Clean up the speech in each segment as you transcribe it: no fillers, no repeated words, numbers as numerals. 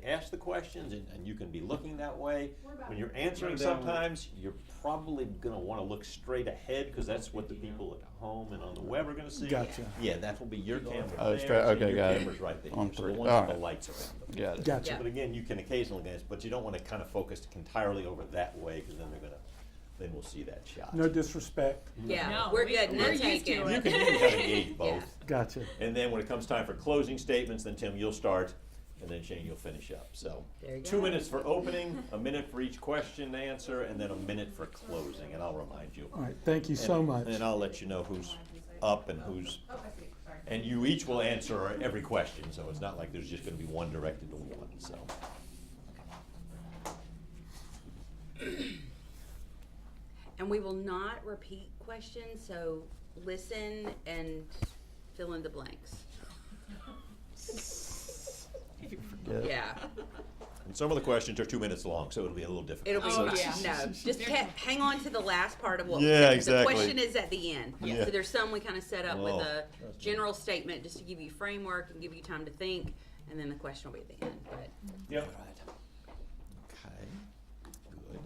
ask the questions, and you can be looking that way. When you're answering sometimes, you're probably gonna wanna look straight ahead, because that's what the people at home and on the web are gonna see. Gotcha. Yeah, that will be your camera Oh, there, straight, so okay, your got it. camera's right there. On So three. the ones All with the right. lights around them. Got it. Gotcha. Yeah. But again, you can occasionally glance, but you don't wanna kind of focus entirely over that way, because then we'll see that shot. No disrespect. Yeah, No, we're we- good. we're No used taking. to You it. can kind of gauge both. Yeah. Gotcha. And then when it comes time for closing statements, then Tim, you'll start, and then Shane, you'll finish up. So There you 2 go. minutes for opening, a minute for each question to answer, and then a minute for closing, and I'll remind you. All right, thank you so much. And I'll let you know who's up and who's, and you each will answer every question, so it's not like there's just gonna be one directed to one, so. And we will not repeat questions, so listen and fill in the blanks. Yeah, And some of the questions are 2 minutes long, so it'll be a little difficult. it'll be, Oh, yeah. no, just hang on to the last part of what. Yeah, the exactly. question is at the end. Yeah. So there's some we kind of set up with Oh. a general statement, just to give you framework and give you time to think, and then the question will be at the end, but. Yep. Okay, good.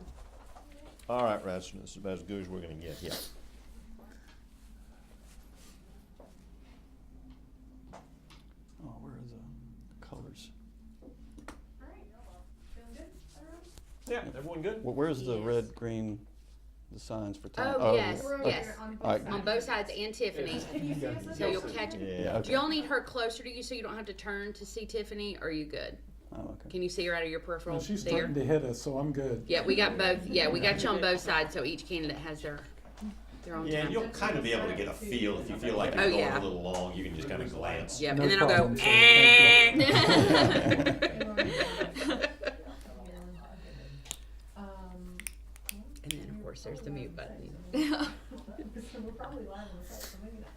All right, Raj, this is about as good as we're gonna get here. Oh, where are the colors? Yeah, everyone good? Where's the Yes. red, green, the signs for time? Oh, yes, okay. yes, All right. on both sides, and Tiffany, so you'll catch it. Yeah, Do y'all need her closer to you so you don't have to turn to see Tiffany, or are you good? Oh, okay. Can you see her out of your peripheral Well, she's there? starting to hit us, so I'm good. Yeah, we got both, yeah, we got you on both sides, so each candidate has their own yeah, and time. you'll kind of be able to get a feel if you feel like you're Oh, going yeah. a little long, you can just kind of glance. Yep, No and then I'll go, problem, sir. Thank and then of course there's the mute button. We're probably live on the site, so maybe not.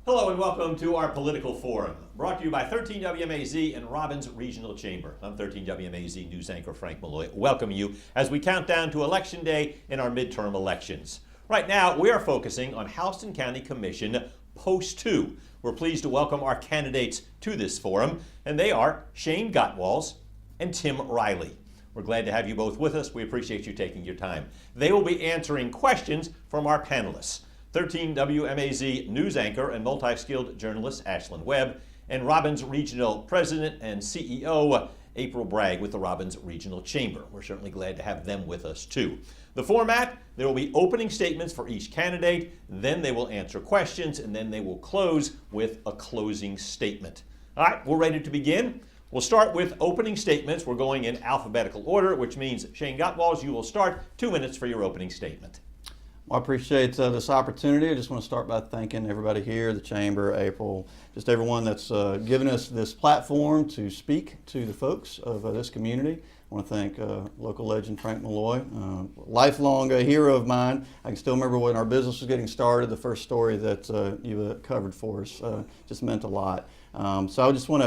Hello and welcome to our political forum, brought to you by 13 WMAZ and Robins Regional Chamber. I'm 13 WMAZ news anchor Frank Malloy. Welcome you as we count down to Election Day in our midterm elections. Right now, we are focusing on Houston County Commission Post 2. We're pleased to welcome our candidates to this forum, and they are Shane Gottwals and Tim Reilly. We're glad to have you both with us. We appreciate you taking your time. They will be answering questions from our panelists. 13 WMAZ news anchor and multi-skilled journalist Ashlyn Webb, and Robins Regional President and CEO April Bragg with the Robins Regional Chamber. We're certainly glad to have them with us too. The format, there will be opening statements for each candidate, then they will answer questions, and then they will close with a closing statement. All right, we're ready to begin. We'll start with opening statements. We're going in alphabetical order, which means Shane Gottwals, you will start. 2 minutes for your opening statement. Well, I appreciate this opportunity. I just want to start by thanking everybody here, the Chamber, April, just everyone that's given us this platform to speak to the folks of this community. I want to thank local legend Frank Malloy, lifelong hero of mine. I can still remember when our business was getting started, the first story that you covered for us just meant a lot. So I just want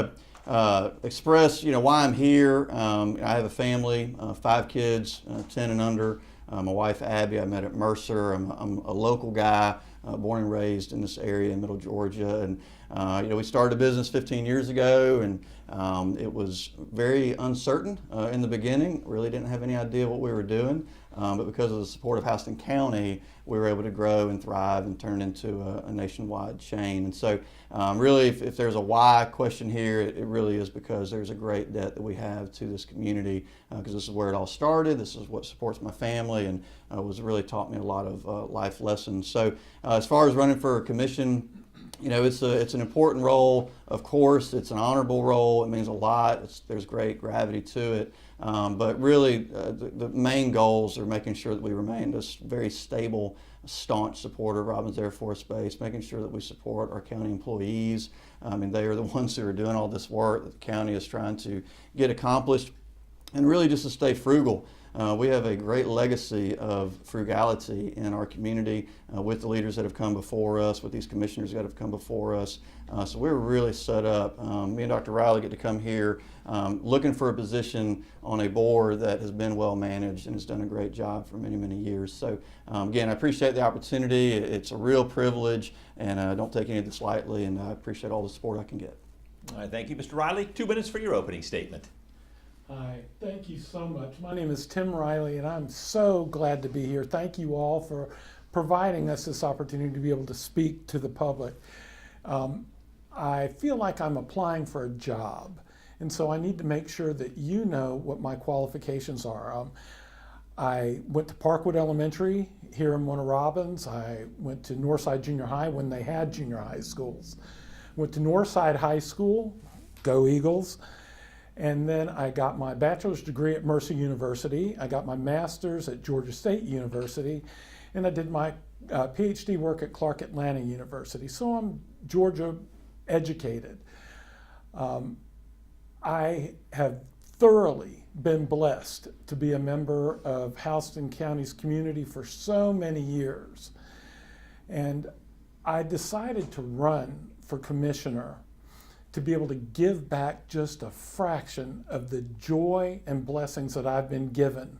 to express, why I'm here. I have a family, 5 kids, 10 and under. My wife Abby, I met at Mercer. I'm a local guy, born and raised in this area in Middle Georgia, and we started a business 15 years ago, and it was very uncertain in the beginning. Really didn't have any idea what we were doing, but because of the support of Houston County, we were able to grow and thrive and turn it into a nationwide chain. And so really, if there's a why question here, it really is because there's a great debt that we have to this community, because this is where it all started. This is what supports my family, and was really taught me a lot of life lessons. So as far as running for a commission, it's an important role. Of course, it's an honorable role. It means a lot. There's great gravity to it. But really, the main goals are making sure that we remain this very stable, staunch supporter of Robins Air Force Base, making sure that we support our county employees. They are the ones who are doing all this work that the county is trying to get accomplished, and really just to stay frugal. we have a great legacy of frugality in our community with the leaders that have come before us, with these commissioners that have come before us. So we're really set up. Me and Dr. Reilly get to come here looking for a position on a board that has been well managed and has done a great job for many, many years. So again, I appreciate the opportunity. It's a real privilege, and I don't take any of this lightly, and I appreciate all the support I can get. All right, thank you, Mr. Reilly. 2 minutes for your opening statement. Hi, thank you so much. My name is Tim Reilly, and I'm so glad to be here. Thank you all for providing us this opportunity to be able to speak to the public. I feel like I'm applying for a job, and so I need to make sure that you know what my qualifications are. I went to Parkwood Elementary here in Warner Robins. I went to Northside Junior High when they had junior high schools. Went to Northside High School, go Eagles. And then I got my bachelor's degree at Mercer University. I got my master's at Georgia State University. And I did my PhD work at Clark Atlanta University. So I'm Georgia educated. I have thoroughly been blessed to be a member of Houston County's community for so many years. And I decided to run for commissioner to be able to give back just a fraction of the joy and blessings that I've been given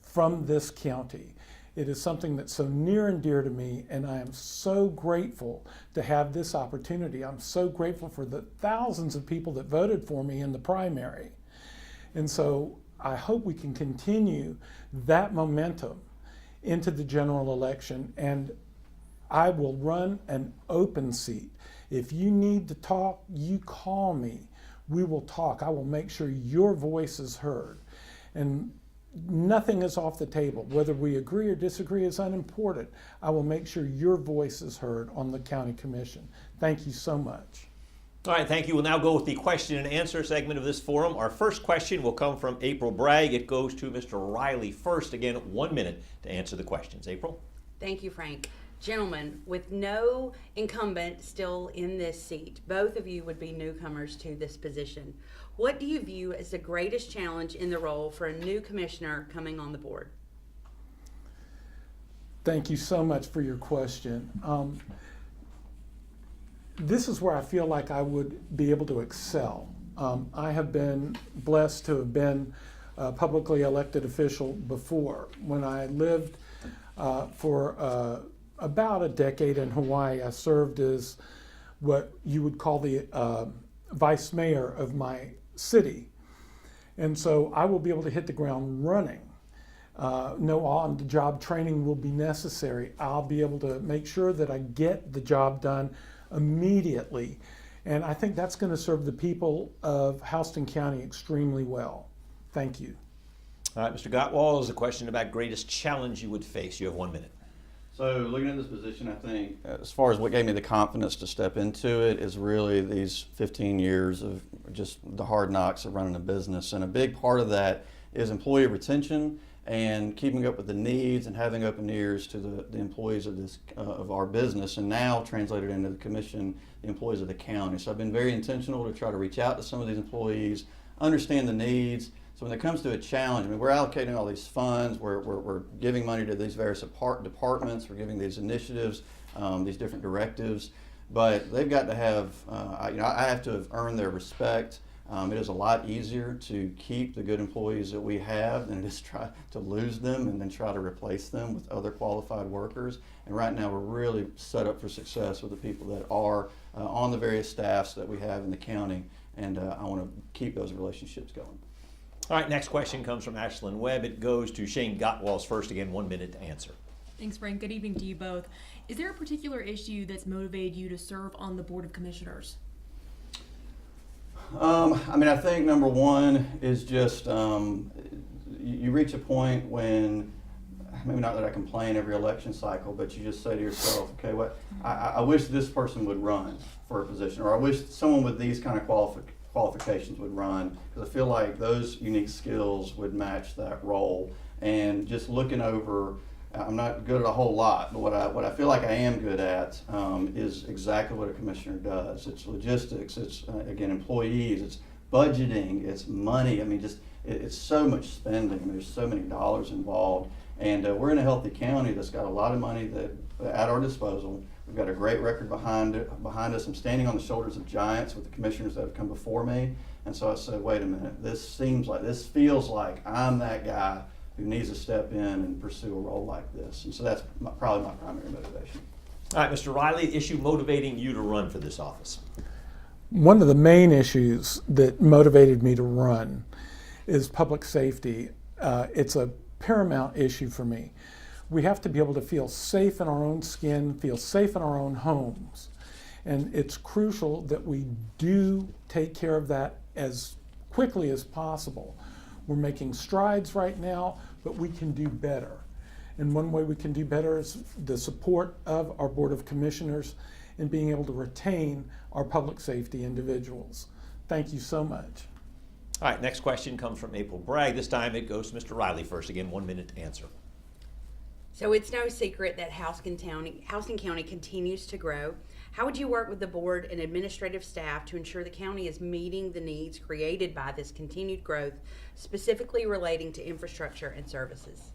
from this county. It is something that's so near and dear to me, and I am so grateful to have this opportunity. I'm so grateful for the thousands of people that voted for me in the primary. And so I hope we can continue that momentum into the general election, and I will run an open seat. If you need to talk, you call me. We will talk. I will make sure your voice is heard. And nothing is off the table. Whether we agree or disagree is unimportant. I will make sure your voice is heard on the county commission. Thank you so much. All right, thank you. We'll now go with the question and answer segment of this forum. Our first question will come from April Bragg. It goes to Mr. Reilly first. Again, 1 minute to answer the questions. April? Thank you, Frank. Gentlemen, with no incumbent still in this seat, both of you would be newcomers to this position. What do you view as the greatest challenge in the role for a new commissioner coming on the board? Thank you so much for your question. This is where I feel like I would be able to excel. I have been blessed to have been a publicly elected official before. When I lived for about a decade in Hawaii, I served as what you would call the vice mayor of my city. And so I will be able to hit the ground running. No on-the-job training will be necessary. I'll be able to make sure that I get the job done immediately. And I think that's going to serve the people of Houston County extremely well. Thank you. All right, Mr. Gottwald, is a question about greatest challenge you would face. You have 1 minute. So looking at this position, I think as far as what gave me the confidence to step into it is really these 15 years of just the hard knocks of running a business. And a big part of that is employee retention and keeping up with the needs and having open ears to the employees of this of our business, and now translated into the commission, the employees of the county. So I've been very intentional to try to reach out to some of these employees, understand the needs. So when it comes to a challenge, I mean, we're allocating all these funds, we're giving money to these various departments, we're giving these initiatives, these different directives, but they've got to have, I have to have earned their respect. It is a lot easier to keep the good employees that we have than it is try to lose them and then try to replace them with other qualified workers. And right now we're really set up for success with the people that are on the various staffs that we have in the county, and I want to keep those relationships going. All right, next question comes from Ashlyn Webb. It goes to Shane Gottwalls first. Again, 1 minute to answer. Thanks, Frank. Good evening to you both. Is there a particular issue that's motivated you to serve on the Board of Commissioners? I mean, I think number one is just you reach a point when, maybe not that I complain every election cycle, but you just say to yourself, okay, what I wish this person would run for a position, or I wish someone with these kind of qualifications would run, because I feel like those unique skills would match that role. And just looking over, I'm not good at a whole lot, but what I feel like I am good at is exactly what a commissioner does. It's logistics, it's again employees, it's budgeting, it's money. I mean, just it's so much spending. There's so many dollars involved. And we're in a healthy county that's got a lot of money at our disposal. We've got a great record behind us. I'm standing on the shoulders of giants with the commissioners that have come before me. And so I said, wait a minute, this feels like I'm that guy who needs to step in and pursue a role like this. And so that's probably my primary motivation. All right, Mr. Reilly, issue motivating you to run for this office. One of the main issues that motivated me to run is public safety. It's a paramount issue for me. We have to be able to feel safe in our own skin, feel safe in our own homes. And it's crucial that we do take care of that as quickly as possible. We're making strides right now, but we can do better. And one way we can do better is the support of our Board of Commissioners in being able to retain our public safety individuals. Thank you so much. All right, next question comes from April Bragg. This time it goes to Mr. Reilly first. Again, 1 minute to answer. So it's no secret that Houston County continues to grow. How would you work with the board and administrative staff to ensure the county is meeting the needs created by this continued growth, specifically relating to infrastructure and services?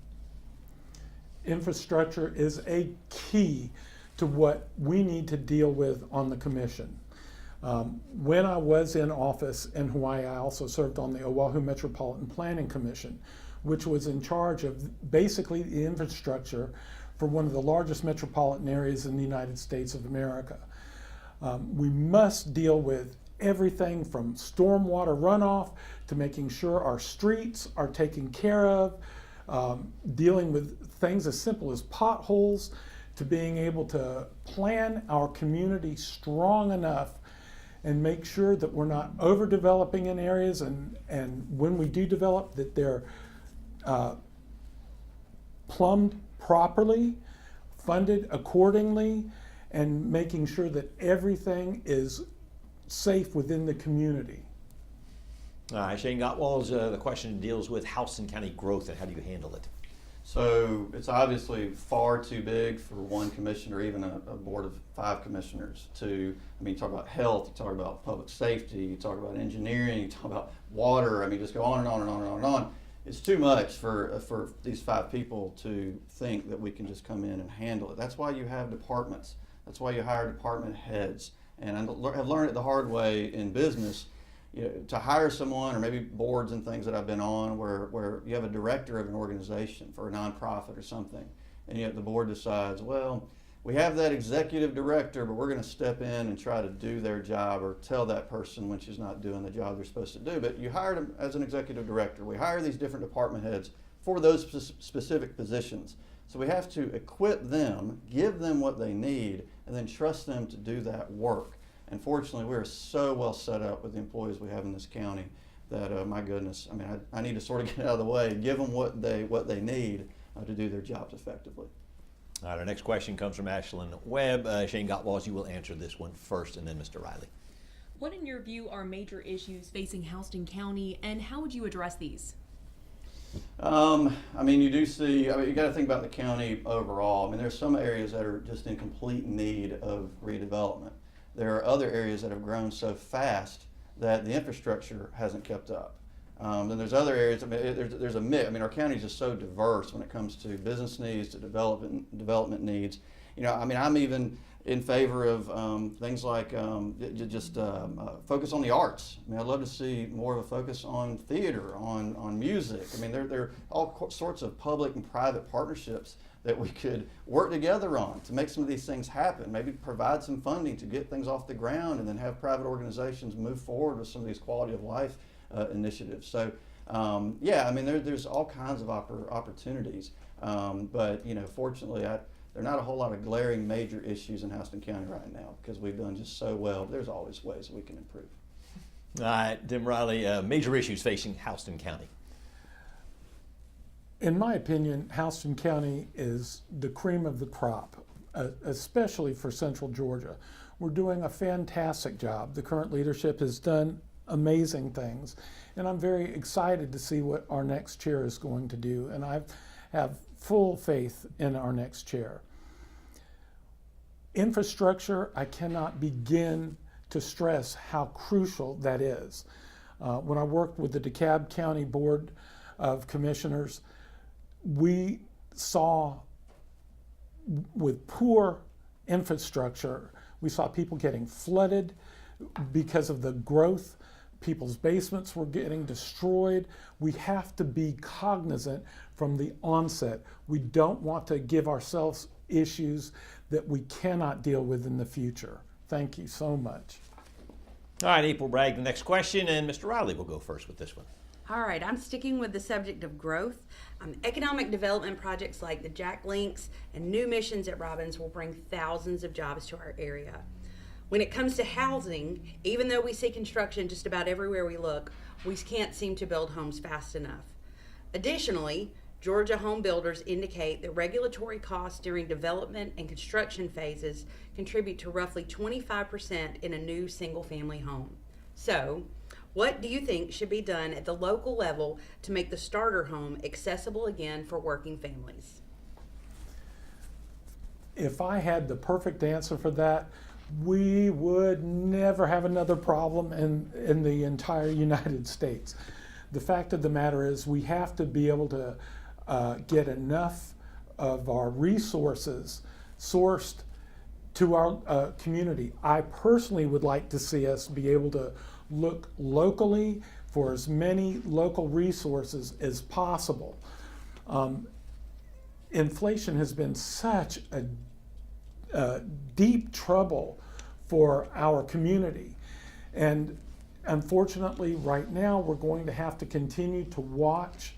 Infrastructure is a key to what we need to deal with on the commission. When I was in office in Hawaii, I also served on the Oahu Metropolitan Planning Commission, which was in charge of basically the infrastructure for one of the largest metropolitan areas in the United States of America. We must deal with everything from stormwater runoff to making sure our streets are taken care of, dealing with things as simple as potholes, to being able to plan our community strong enough and make sure that we're not overdeveloping in areas, and when we do develop, that they're plumbed properly, funded accordingly, and making sure that everything is safe within the community. All right, Shane Gottwal's the question deals with Houston County growth and how do you handle it? So it's obviously far too big for one commissioner, or even a board of 5 commissioners to, you talk about health, you talk about public safety, you talk about engineering, you talk about water, just go on and on and on and on and on. It's too much for these 5 people to think that we can just come in and handle it. That's why you have departments. That's why you hire department heads. And I have learned it the hard way in business, to hire someone, or maybe boards and things that I've been on, where you have a director of an organization for a nonprofit or something, and yet the board decides, well, we have that executive director, but we're going to step in and try to do their job, or tell that person when she's not doing the job they're supposed to do. But you hired them as an executive director. We hire these different department heads for those specific positions. So we have to equip them, give them what they need, and then trust them to do that work. And fortunately, we're so well set up with the employees we have in this county that, my goodness, I need to sort of get out of the way, give them what they need to do their jobs effectively. All right, our next question comes from Ashlyn Webb. Shane Gottwal, you will answer this one first, and then Mr. Reilly. What, in your view, are major issues facing Houston County, and how would you address these? You do see, you got to think about the county overall. There's some areas that are just in complete need of redevelopment. There are other areas that have grown so fast that the infrastructure hasn't kept up. Then there's other areas, there's a mix. Our county is just so diverse when it comes to business needs, to development needs. I'm even in favor of things like focus on the arts. I'd love to see more of a focus on theater, on music. There are all sorts of public and private partnerships that we could work together on to make some of these things happen. Maybe provide some funding to get things off the ground, and then have private organizations move forward with some of these quality of life initiatives. So there's all kinds of opportunities, but fortunately there are not a whole lot of glaring major issues in Houston County right now, because we've done just so well. There's always ways we can improve. All right, Tim Reilly, major issues facing Houston County. In my opinion, Houston County is the cream of the crop, especially for Central Georgia. We're doing a fantastic job. The current leadership has done amazing things, and I'm very excited to see what our next chair is going to do, and I have full faith in our next chair. Infrastructure, I cannot begin to stress how crucial that is. When I worked with the DeKalb County Board of Commissioners, we saw with poor infrastructure, we saw people getting flooded because of the growth. People's basements were getting destroyed. We have to be cognizant from the onset. We don't want to give ourselves issues that we cannot deal with in the future. Thank you so much. All right, April Bragg, the next question, and Mr. Reilly will go first with this one. All right, I'm sticking with the subject of growth. Economic development projects like the Jack Links and new missions at Robins will bring thousands of jobs to our area. When it comes to housing, even though we see construction just about everywhere we look, we can't seem to build homes fast enough. Additionally, Georgia home builders indicate that regulatory costs during development and construction phases contribute to roughly 25% in a new single-family home. So, what do you think should be done at the local level to make the starter home accessible again for working families? If I had the perfect answer for that, we would never have another problem in the entire United States. The fact of the matter is we have to be able to get enough of our resources sourced to our community. I personally would like to see us be able to look locally for as many local resources as possible. Inflation has been such a deep trouble for our community. And unfortunately, right now, we're going to have to continue to watch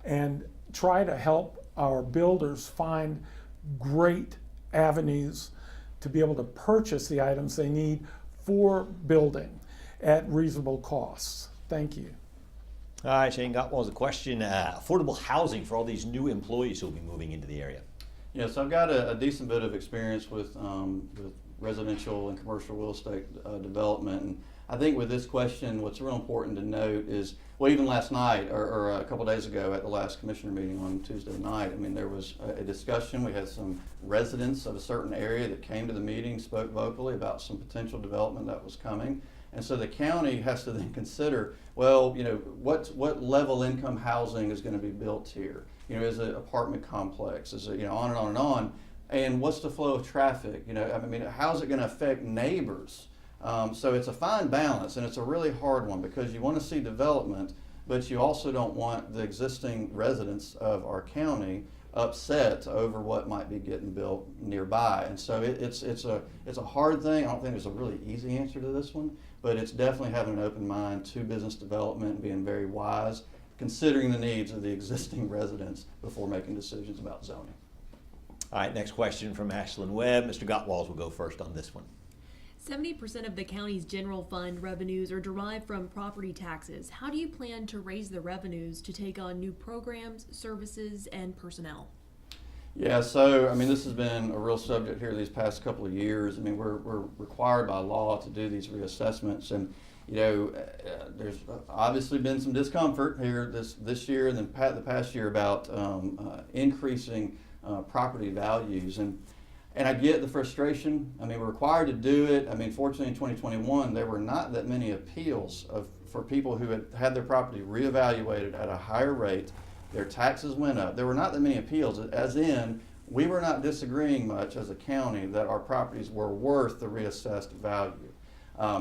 and try to help our builders find great avenues to be able to purchase the items they need for building at reasonable costs. Thank you. All right, Shane Gottwald has a question. Affordable housing for all these new employees who will be moving into the area. Yes, I've got a decent bit of experience with residential and commercial real estate development. And I think with this question, what's real important to note is, well, even last night or a couple days ago at the last commissioner meeting on Tuesday night, I mean, there was a discussion. We had some residents of a certain area that came to the meeting, spoke vocally about some potential development that was coming. And so the county has to then consider, well, you know, what level income housing is going to be built here? You know, is it apartment complex? Is it, you know, on and on and on? And what's the flow of traffic? You know, I mean, how's it going to affect neighbors? So it's a fine balance, and it's a really hard one because you want to see development, but you also don't want the existing residents of our county upset over what might be getting built nearby. And so it's a hard thing. I don't think there's a really easy answer to this one, but it's definitely having an open mind to business development and being very wise, considering the needs of the existing residents before making decisions about zoning. All right, next question from Ashlyn Webb. Mr. Gottwald will go first on this one. 70% of the county's general fund revenues are derived from property taxes. How do you plan to raise the revenues to take on new programs, services, and personnel? Yeah, so I mean, this has been a real subject here these past couple of years. I mean, we're required by law to do these reassessments, and you know, there's obviously been some discomfort here this year and then the past year about increasing property values, and I get the frustration. I mean, we're required to do it. I mean, fortunately in 2021, there were not that many appeals for people who had their property reevaluated at a higher rate. Their taxes went up. There were not that many appeals, as in we were not disagreeing much as a county that our properties were worth the reassessed value.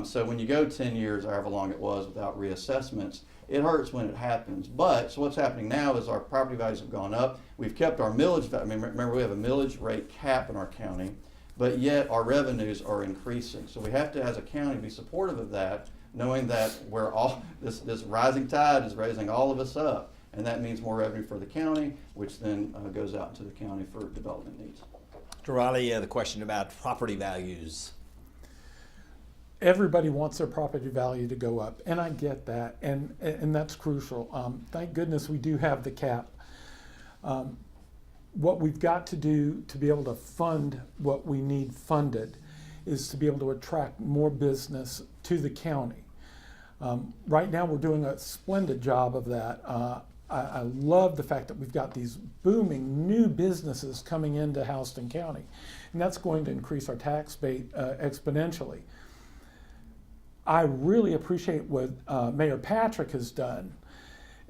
So when you go 10 years, however long it was, without reassessments, it hurts when it happens. But so what's happening now is our property values have gone up. We've kept our millage. I mean, remember we have a millage rate cap in our county, but yet our revenues are increasing. So we have to, as a county, be supportive of that, knowing that we're all this rising tide is raising all of us up, and that means more revenue for the county, which then goes out into the county for development needs. Mr. Reilly, the question about property values. Everybody wants their property value to go up, and I get that, and that's crucial. Thank goodness we do have the cap. What we've got to do to be able to fund what we need funded is to be able to attract more business to the county. Right now we're doing a splendid job of that. I love the fact that we've got these booming new businesses coming into Houston County, and that's going to increase our tax base exponentially. I really appreciate what Mayor Patrick has done,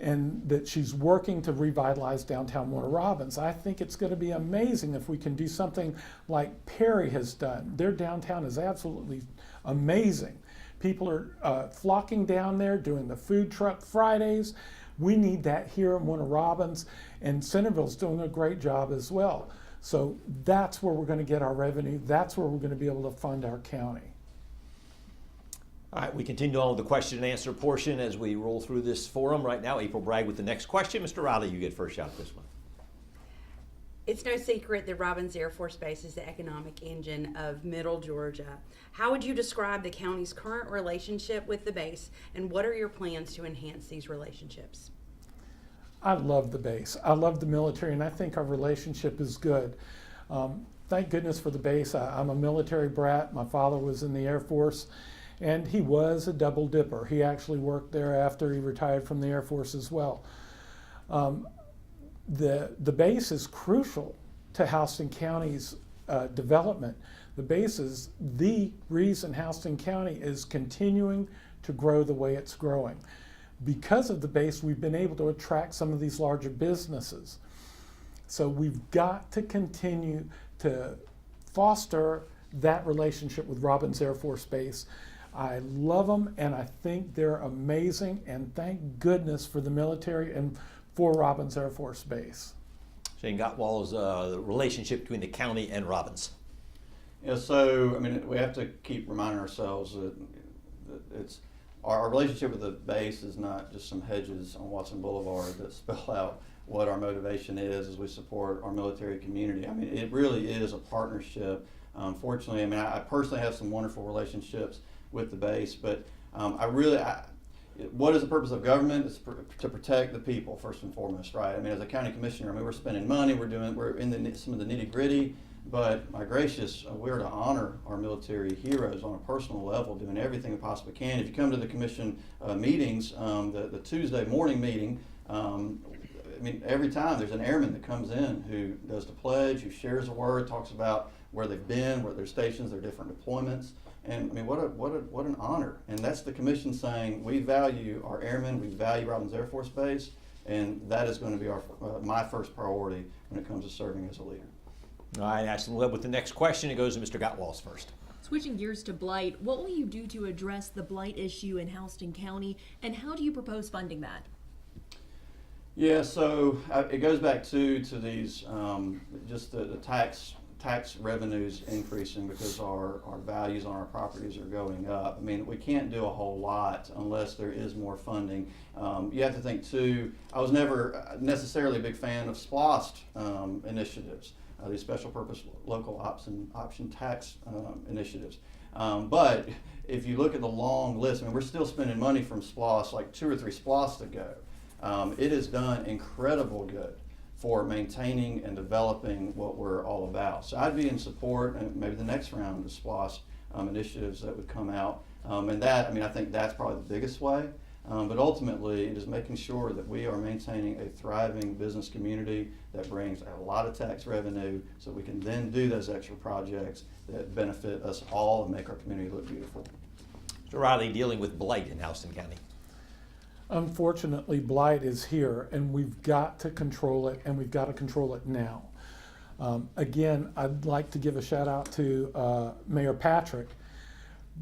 and that she's working to revitalize downtown Warner Robins. I think it's going to be amazing if we can do something like Perry has done. Their downtown is absolutely amazing. People are flocking down there doing the food truck Fridays. We need that here in Warner Robins, and Centerville's doing a great job as well. So that's where we're going to get our revenue. That's where we're going to be able to fund our county. All right, we continue on with the question and answer portion as we roll through this forum right now. April Bragg with the next question. Mr. Reilly, you get first shot at this one. It's no secret that Robins Air Force Base is the economic engine of Middle Georgia. How would you describe the county's current relationship with the base, and what are your plans to enhance these relationships? I love the base. I love the military, and I think our relationship is good. Thank goodness for the base. I'm a military brat. My father was in the Air Force, and he was a double dipper. He actually worked there after he retired from the Air Force as well. The base is crucial to Houston County's development. The base is the reason Houston County is continuing to grow the way it's growing. Because of the base, we've been able to attract some of these larger businesses. So we've got to continue to foster that relationship with Robins Air Force Base. I love them, and I think they're amazing, and thank goodness for the military and for Robins Air Force Base. Shane Gottwall's the relationship between the county and Robins. Yeah, so I mean, we have to keep reminding ourselves that it's our relationship with the base is not just some hedges on Watson Boulevard that spell out what our motivation is as we support our military community. I mean, it really is a partnership. Fortunately, I mean, I personally have some wonderful relationships with the base, but what is the purpose of government? It's to protect the people first and foremost, right? I mean, as a county commissioner, I mean, we're spending money, we're in some of the nitty gritty, but my gracious, we're to honor our military heroes on a personal level, doing everything we possibly can. If you come to the commission meetings, the Tuesday morning meeting, I mean, every time there's an airman that comes in who does the pledge, who shares a word, talks about where they've been, where their stations, their different deployments. And I mean, what an honor. And that's the commission saying, we value our airmen, we value Robins Air Force Base, and that is going to be my first priority when it comes to serving as a leader. All right, Ashton Webb with the next question. It goes to Mr. Gottwalls first. Switching gears to Blight, what will you do to address the Blight issue in Houston County, and how do you propose funding that? Yeah, so it goes back to these, just the tax revenues increasing because our values on our properties are going up. I mean, we can't do a whole lot unless there is more funding. You have to think too, I was never necessarily a big fan of SPLOST initiatives, these special purpose local option tax initiatives. But if you look at the long list, I mean, we're still spending money from SPLOST, like 2 or 3 SPLOST ago. It has done incredible good for maintaining and developing what we're all about. So I'd be in support, and maybe the next round of SPLOST initiatives that would come out. And that, I mean, I think that's probably the biggest way. But ultimately, it is making sure that we are maintaining a thriving business community that brings a lot of tax revenue so we can then do those extra projects that benefit us all and make our community look beautiful. Mr. Reilly, dealing with blight in Houston County. Unfortunately, blight is here, and we've got to control it, and we've got to control it now. Again, I'd like to give a shout out to Mayor Patrick,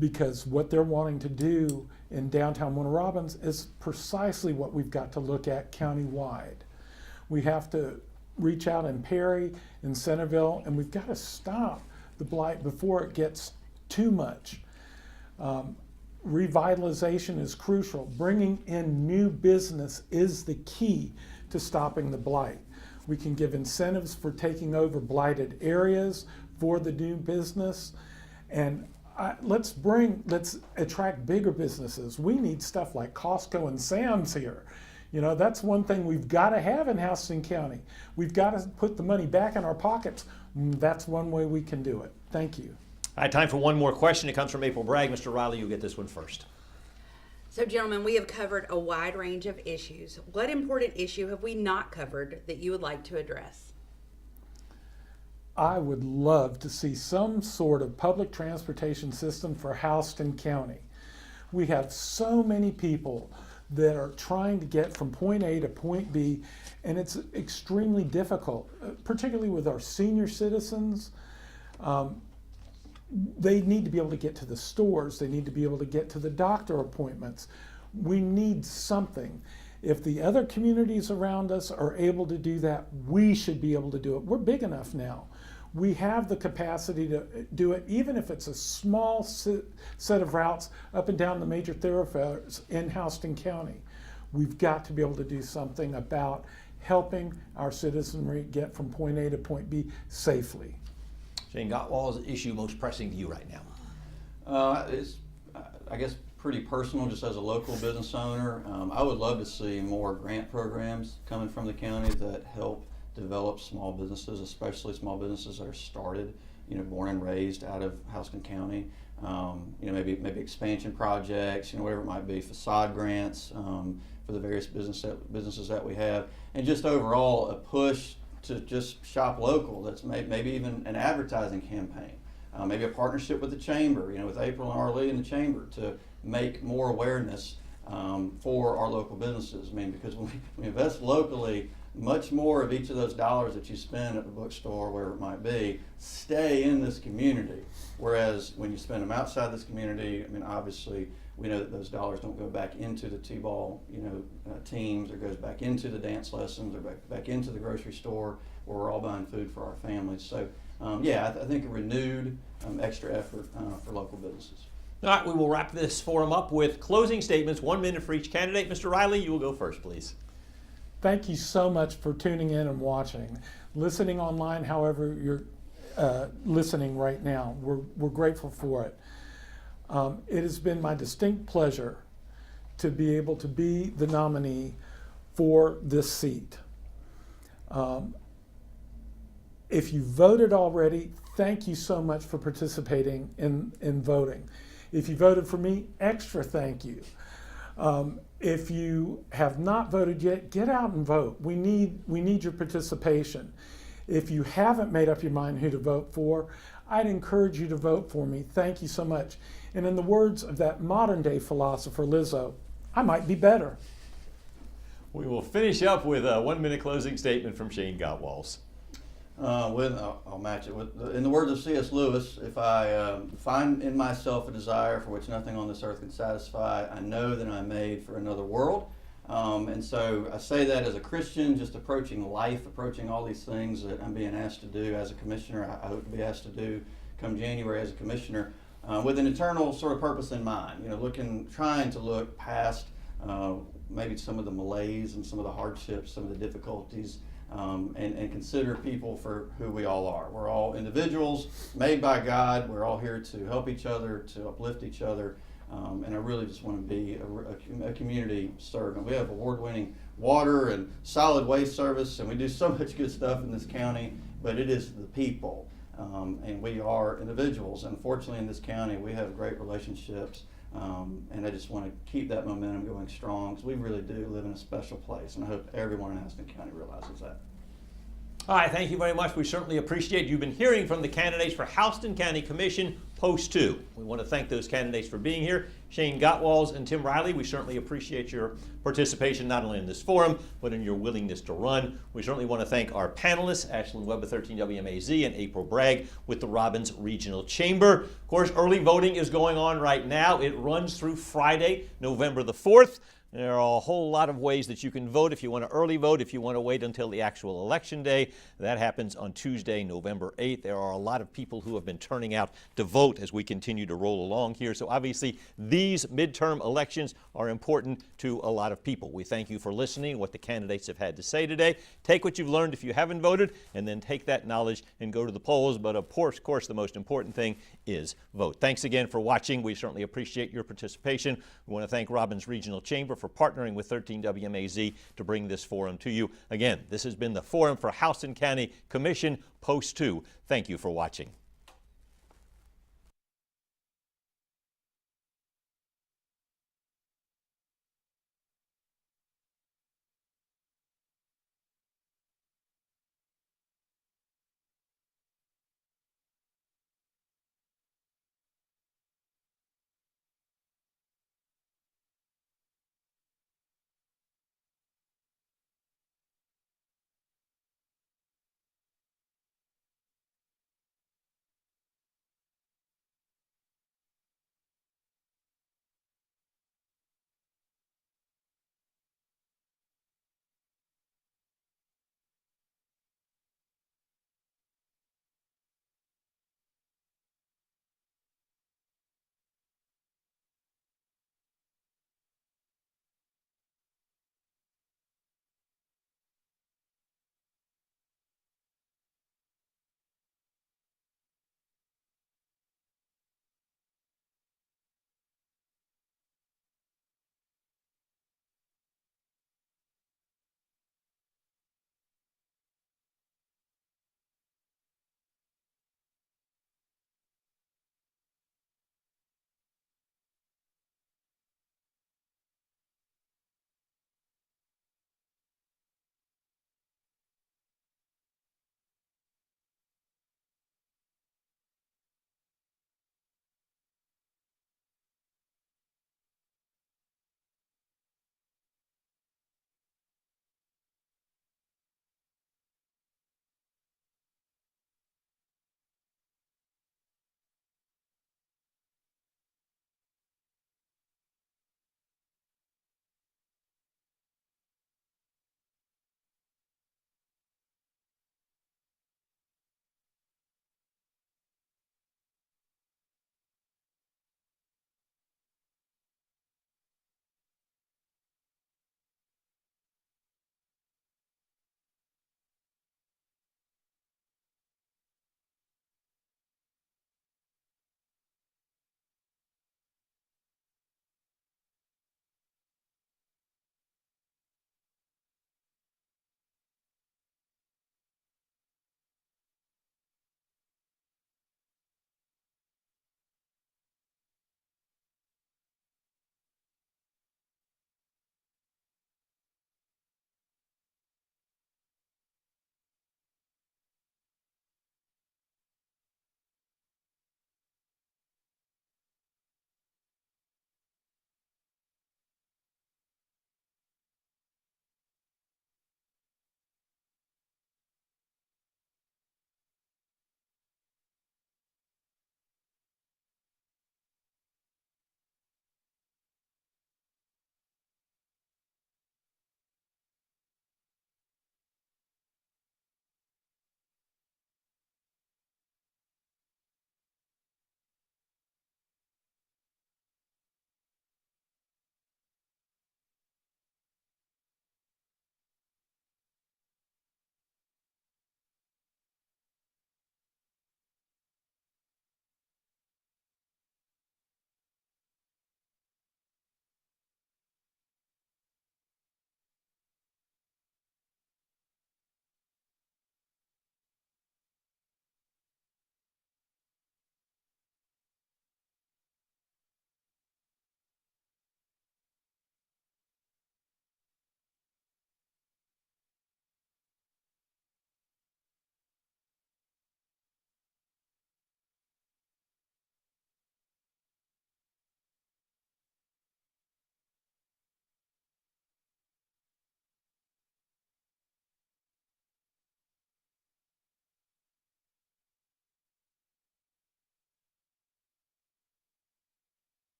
because what they're wanting to do in downtown Warner Robins is precisely what we've got to look at countywide. We have to reach out in Perry, in Centerville, and we've got to stop the blight before it gets too much. Revitalization is crucial. Bringing in new business is the key to stopping the blight. We can give incentives for taking over blighted areas for the new business, and let's attract bigger businesses. We need stuff like Costco and Sam's here. You know, that's one thing we've got to have in Houston County. We've got to put the money back in our pockets. That's one way we can do it. Thank you. All right, time for one more question. It comes from April Bragg. Mr. Reilly, you'll get this one first. So, gentlemen, we have covered a wide range of issues. What important issue have we not covered that you would like to address? I would love to see some sort of public transportation system for Houston County. We have so many people that are trying to get from point A to point B, and it's extremely difficult, particularly with our senior citizens. They need to be able to get to the stores. They need to be able to get to the doctor appointments. We need something. If the other communities around us are able to do that, we should be able to do it. We're big enough now. We have the capacity to do it, even if it's a small set of routes up and down the major thoroughfares in Houston County. We've got to be able to do something about helping our citizenry get from point A to point B safely. Shane Gottwal's issue most pressing to you right now? It's, I guess, pretty personal just as a local business owner. I would love to see more grant programs coming from the county that help develop small businesses, especially small businesses that are started, born and raised out of Houston County. Maybe expansion projects, whatever it might be, facade grants for the various businesses that we have, and just overall a push to just shop local. That's maybe even an advertising campaign, maybe a partnership with the chamber, with April and Arlie and the chamber to make more awareness for our local businesses. I mean, because when we invest locally, much more of each of those dollars that you spend at the bookstore, wherever it might be, stay in this community. Whereas when you spend them outside this community, I mean, obviously we know that those dollars don't go back into the T-ball, teams, or goes back into the dance lessons, or back into the grocery store, where we're all buying food for our families. So, I think a renewed extra effort for local businesses. All right, we will wrap this forum up with closing statements, 1 minute for each candidate. Mr. Reilly, you will go first, please. Thank you so much for tuning in and watching. Listening online, however you're listening right now, we're grateful for it. It has been my distinct pleasure to be able to be the nominee for this seat. If you voted already, thank you so much for participating in voting. If you voted for me, extra thank you. If you have not voted yet, get out and vote. We need your participation. If you haven't made up your mind who to vote for, I'd encourage you to vote for me. Thank you so much. And in the words of that modern day philosopher, Lizzo, I might be better. We will finish up with a 1 minute closing statement from Shane Gottwals. I'll match it with, in the words of C.S. Lewis, if I find in myself a desire for which nothing on this earth can satisfy, I know that I'm made for another world. And so I say that as a Christian, just approaching life, approaching all these things that I'm being asked to do as a commissioner, I hope to be asked to do come January as a commissioner, with an eternal sort of purpose in mind, trying to look past maybe some of the malaise and some of the hardships, some of the difficulties, and consider people for who we all are. We're all individuals made by God. We're all here to help each other, to uplift each other, and I really just want to be a community servant. We have award-winning water and solid waste service, and we do so much good stuff in this county, but it is the people, and we are individuals. Unfortunately, in this county, we have great relationships, and I just want to keep that momentum going strong, because we really do live in a special place, and I hope everyone in Houston County realizes that. All right, thank you very much. We certainly appreciate you've been hearing from the candidates for Houston County Commission Post 2. We want to thank those candidates for being here. Shane Gottwals and Tim Reilly, we certainly appreciate your participation not only in this forum, but in your willingness to run. We certainly want to thank our panelists, Ashlyn Webb of 13 WMAZ and April Bragg with the Robins Regional Chamber. Of course, early voting is going on right now. It runs through Friday, November the 4th. There are a whole lot of ways that you can vote. If you want to early vote, if you want to wait until the actual election day, that happens on Tuesday, November 8th. There are a lot of people who have been turning out to vote as we continue to roll along here. So obviously, these midterm elections are important to a lot of people. We thank you for listening, what the candidates have had to say today. Take what you've learned if you haven't voted, and then take that knowledge and go to the polls. But of course, the most important thing is vote. Thanks again for watching. We certainly appreciate your participation. We want to thank Robins Regional Chamber for partnering with 13 WMAZ to bring this forum to you. Again, this has been the Forum for Houston County Commission Post 2. Thank you for watching.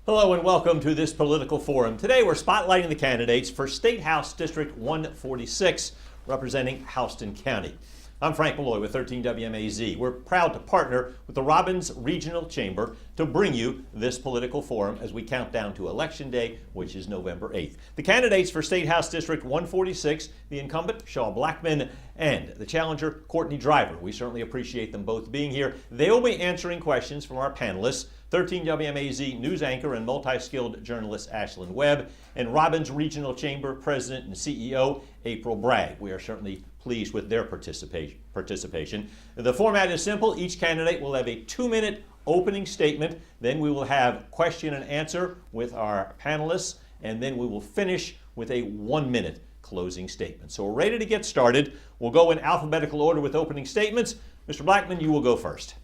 Hello and welcome to this political forum. Today we're spotlighting the candidates for State House District 146, representing Houston County. I'm Frank Malloy with 13 WMAZ. We're proud to partner with the Robins Regional Chamber to bring you this political forum as we count down to Election Day, which is November 8th. The candidates for State House District 146, the incumbent, Shaw Blackman, and the challenger, Courtney Driver. We certainly appreciate them both being here. They will be answering questions from our panelists, 13 WMAZ news anchor and multi-skilled journalist Ashlyn Webb, and Robins Regional Chamber President and CEO April Bragg. We are certainly pleased with their participation. The format is simple. Each candidate will have a 2-minute opening statement. Then we will have question and answer with our panelists, and then we will finish with a 1-minute closing statement. So we're ready to get started. We'll go in alphabetical order with opening statements. Mr. Blackman, you will go first.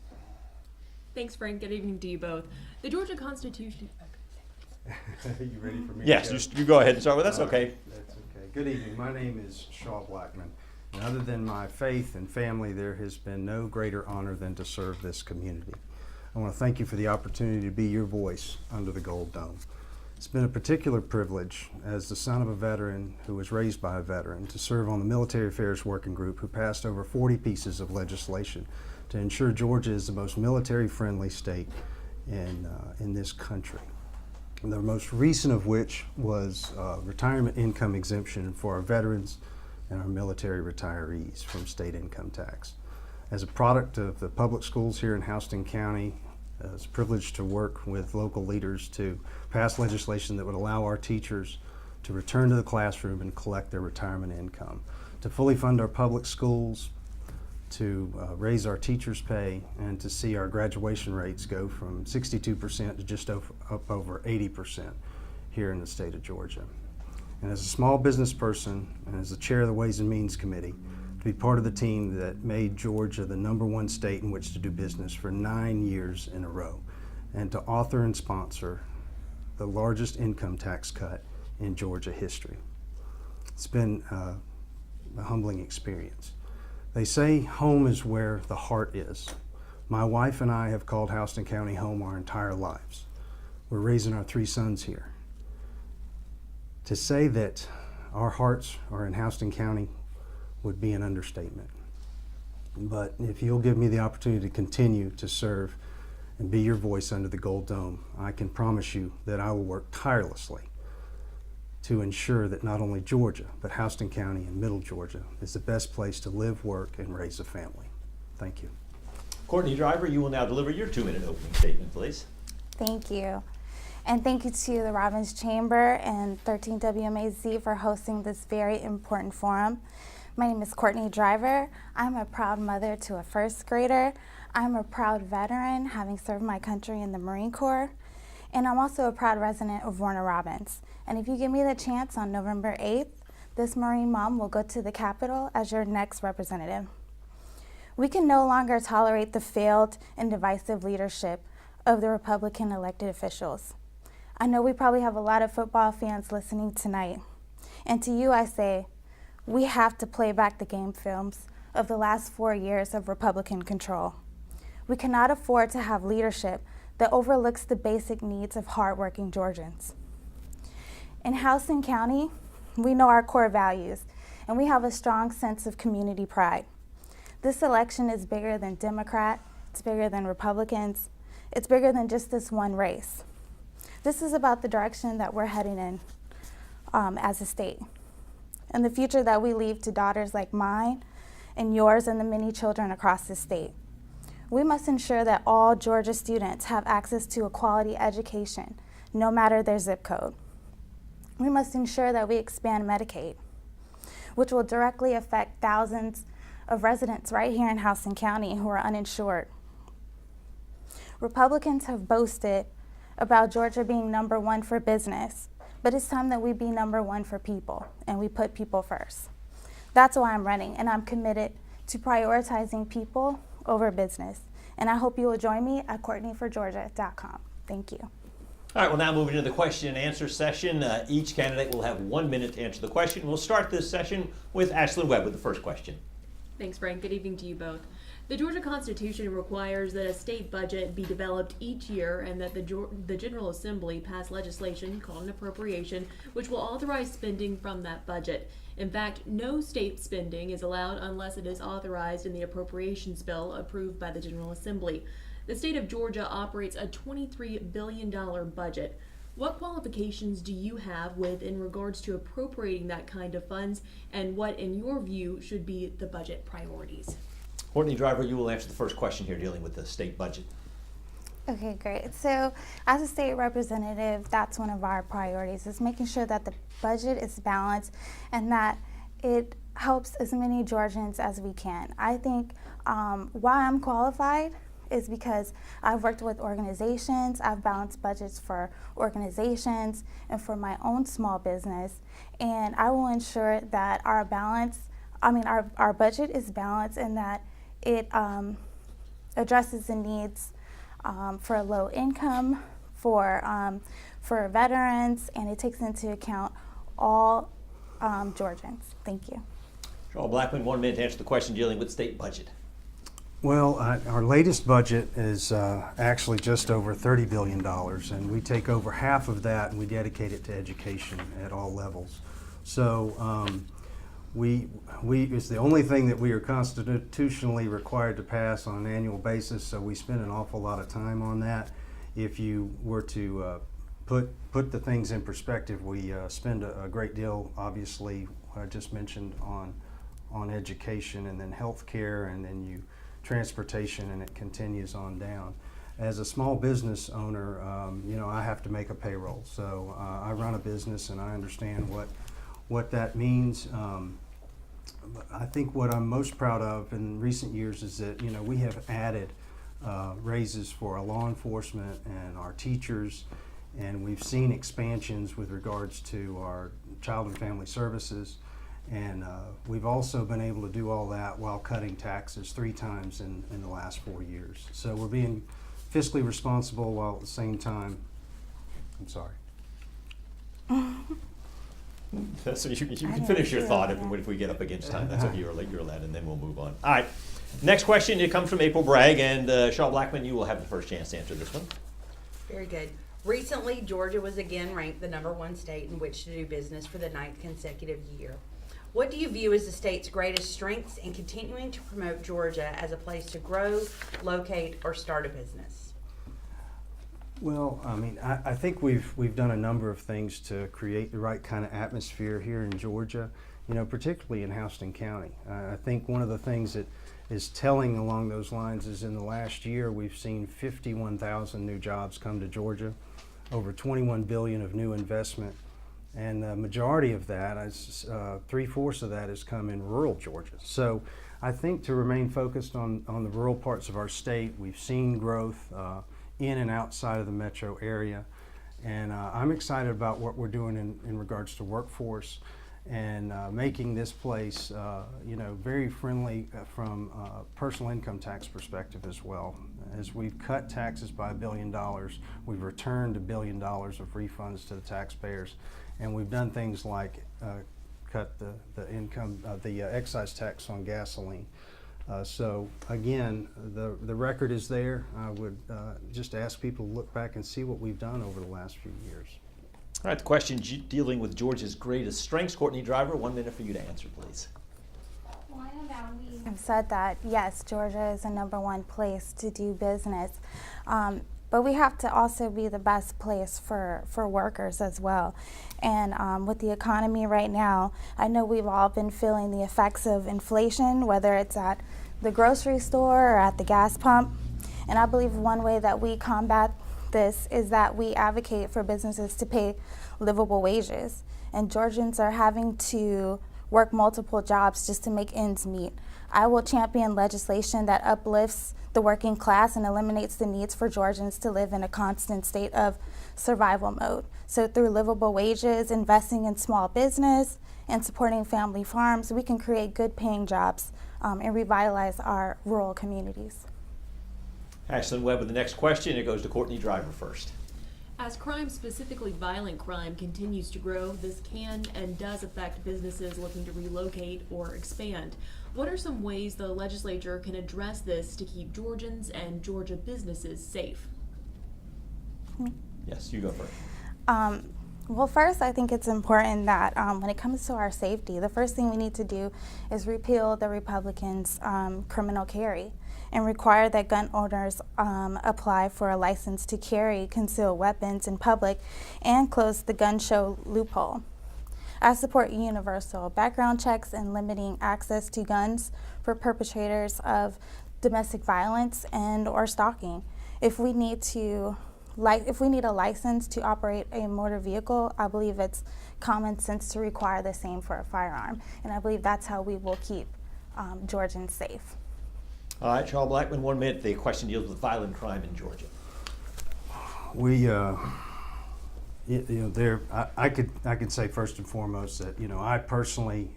Thanks, Frank. Good evening to you both. The Georgia Constitution. You ready for me? Yes, you go ahead and start with us. Okay. That's okay. Good evening. My name is Shaw Blackman. And other than my faith and family, there has been no greater honor than to serve this community. I want to thank you for the opportunity to be your voice under the Gold Dome. It's been a particular privilege as the son of a veteran who was raised by a veteran to serve on the Military Affairs Working Group who passed over 40 pieces of legislation to ensure Georgia is the most military-friendly state in this country. And the most recent of which was retirement income exemption for our veterans and our military retirees from state income tax. As a product of the public schools here in Houston County, it's a privilege to work with local leaders to pass legislation that would allow our teachers to return to the classroom and collect their retirement income, to fully fund our public schools, to raise our teachers' pay, and to see our graduation rates go from 62% to just up over 80% here in the state of Georgia. And as a small business person and as the chair of the Ways and Means Committee, to be part of the team that made Georgia the #1 state in which to do business for 9 years in a row, and to author and sponsor the largest income tax cut in Georgia history. It's been a humbling experience. They say home is where the heart is. My wife and I have called Houston County home our entire lives. We're raising our 3 sons here. To say that our hearts are in Houston County would be an understatement. But if you'll give me the opportunity to continue to serve and be your voice under the Gold Dome, I can promise you that I will work tirelessly to ensure that not only Georgia, but Houston County and Middle Georgia is the best place to live, work, and raise a family. Thank you. Courtney Driver, you will now deliver your 2-minute opening statement, please. Thank you. And thank you to the Robins Chamber and 13 WMAZ for hosting this very important forum. My name is Courtney Driver. I'm a proud mother to a 1st grader. I'm a proud veteran, having served my country in the Marine Corps. And I'm also a proud resident of Warner Robins. And if you give me the chance on November 8th, this Marine mom will go to the Capitol as your next representative. We can no longer tolerate the failed and divisive leadership of the Republican elected officials. I know we probably have a lot of football fans listening tonight. And to you I say, we have to play back the game films of the last 4 years of Republican control. We cannot afford to have leadership that overlooks the basic needs of hardworking Georgians. In Houston County, we know our core values, and we have a strong sense of community pride. This election is bigger than Democrat, it's bigger than Republicans, it's bigger than just this one race. This is about the direction that we're heading in as a state, and the future that we leave to daughters like mine and yours and the many children across the state. We must ensure that all Georgia students have access to a quality education, no matter their zip code. We must ensure that we expand Medicaid, which will directly affect thousands of residents right here in Houston County who are uninsured. Republicans have boasted about Georgia being #1 for business, but it's time that we be #1 for people, and we put people first. That's why I'm running, and I'm committed to prioritizing people over business. And I hope you will join me at CourtneyForGeorgia.com. Thank you. All right, we'll now move into the question and answer session. Each candidate will have 1 minute to answer the question. We'll start this session with Ashlyn Webb with the first question. Thanks, Frank. Good evening to you both. The Georgia Constitution requires that a state budget be developed each year and that the General Assembly pass legislation called an appropriation, which will authorize spending from that budget. In fact, no state spending is allowed unless it is authorized in the appropriations bill approved by the General Assembly. The state of Georgia operates a $23 billion budget. What qualifications do you have in regards to appropriating that kind of funds, and what, in your view, should be the budget priorities? Courtney Driver, you will answer the first question here dealing with the state budget. Okay, great. So as a state representative, that's one of our priorities, is making sure that the budget is balanced and that it helps as many Georgians as we can. I think why I'm qualified is because I've worked with organizations, I've balanced budgets for organizations and for my own small business, and I will ensure that our budget is balanced and that it addresses the needs for low income, for veterans, and it takes into account all Georgians. Thank you. Charles Blackman, 1 minute to answer the question dealing with state budget. Well, our latest budget is actually just over $30 billion, and we take over half of that and we dedicate it to education at all levels. So it's the only thing that we are constitutionally required to pass on an annual basis, so we spend an awful lot of time on that. If you were to put the things in perspective, we spend a great deal, obviously, I just mentioned on education, and then health care, and then transportation, and it continues on down. As a small business owner, I have to make a payroll, so I run a business and I understand what that means. I think what I'm most proud of in recent years is that we have added raises for our law enforcement and our teachers, and we've seen expansions with regards to our child and family services, and we've also been able to do all that while cutting taxes 3 times in the last 4 years. So we're being fiscally responsible while at the same time, I'm sorry. So you can finish your thought if we get up against time. That's what you're allowed, and then we'll move on. All right. Next question, it comes from April Bragg, and Shaw Blackman, you will have the first chance to answer this one. Very good. Recently, Georgia was again ranked the #1 state in which to do business for the 9th consecutive year. What do you view as the state's greatest strengths in continuing to promote Georgia as a place to grow, locate, or start a business? Well, I think we've done a number of things to create the right kind of atmosphere here in Georgia, particularly in Houston County. I think one of the things that is telling along those lines is in the last year we've seen 51,000 new jobs come to Georgia, over 21 billion of new investment, and the majority of that, 3/4 of that, has come in rural Georgia. So I think to remain focused on the rural parts of our state, we've seen growth in and outside of the metro area, and I'm excited about what we're doing in regards to workforce and making this place very friendly from a personal income tax perspective as well. As we've cut taxes by $1 billion, we've returned $1 billion of refunds to the taxpayers, and we've done things like cut the excise tax on gasoline. So again, the record is there. I would just ask people to look back and see what we've done over the last few years. All right, the question dealing with Georgia's greatest strengths. Courtney Driver, 1 minute for you to answer, please. I've said that, yes, Georgia is the #1 place to do business, but we have to also be the best place for workers as well. And with the economy right now, I know we've all been feeling the effects of inflation, whether it's at the grocery store or at the gas pump. And I believe one way that we combat this is that we advocate for businesses to pay livable wages. And Georgians are having to work multiple jobs just to make ends meet. I will champion legislation that uplifts the working class and eliminates the needs for Georgians to live in a constant state of survival mode. So through livable wages, investing in small business, and supporting family farms, we can create good paying jobs and revitalize our rural communities. Ashlyn Webb with the next question. It goes to Courtney Driver first. As crime, specifically violent crime, continues to grow, this can and does affect businesses looking to relocate or expand. What are some ways the legislature can address this to keep Georgians and Georgia businesses safe? Yes, you go first. Well, first, I think it's important that when it comes to our safety, the first thing we need to do is repeal the Republicans' criminal carry and require that gun owners apply for a license to carry concealed weapons in public and close the gun show loophole. I support universal background checks and limiting access to guns for perpetrators of domestic violence and or stalking. If we need a license to operate a motor vehicle, I believe it's common sense to require the same for a firearm. And I believe that's how we will keep Georgians safe. All right, Charles Blackman, 1 minute. The question deals with violent crime in Georgia. I could say first and foremost that, I personally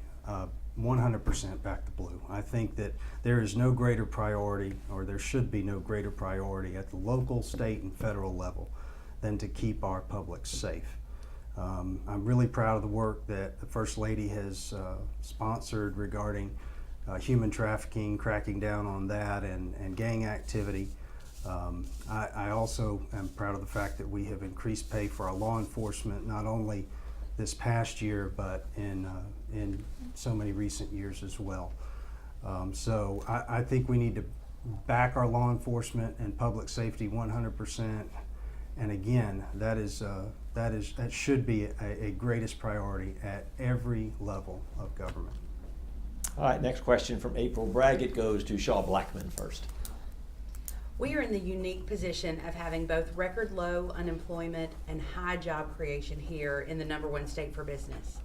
100% back the blue. I think that there is no greater priority, or there should be no greater priority at the local, state, and federal level than to keep our public safe. I'm really proud of the work that the First Lady has sponsored regarding human trafficking, cracking down on that, and gang activity. I also am proud of the fact that we have increased pay for our law enforcement, not only this past year, but in so many recent years as well. So I think we need to back our law enforcement and public safety 100%. And again, that should be a greatest priority at every level of government. All right, next question from April Bragg. It goes to Shaw Blackman first. We are in the unique position of having both record low unemployment and high job creation here in the #1 state for business.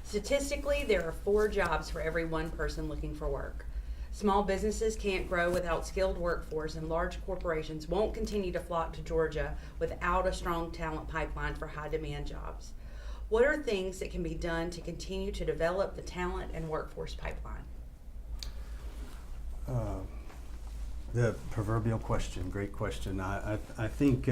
Statistically, there are 4 jobs for every 1 person looking for work. Small businesses can't grow without skilled workforce, and large corporations won't continue to flock to Georgia without a strong talent pipeline for high demand jobs. What are things that can be done to continue to develop the talent and workforce pipeline? The proverbial question, great question. I think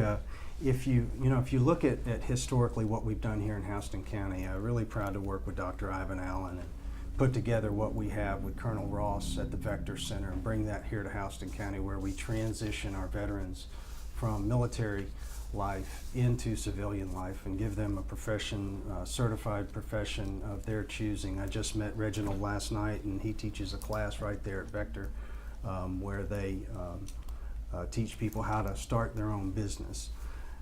if you look at historically what we've done here in Houston County, I'm really proud to work with Dr. Ivan Allen and put together what we have with Colonel Ross at the Vector Center and bring that here to Houston County, where we transition our veterans from military life into civilian life and give them a profession, certified profession of their choosing. I just met Reginald last night, and he teaches a class right there at Vector where they teach people how to start their own business.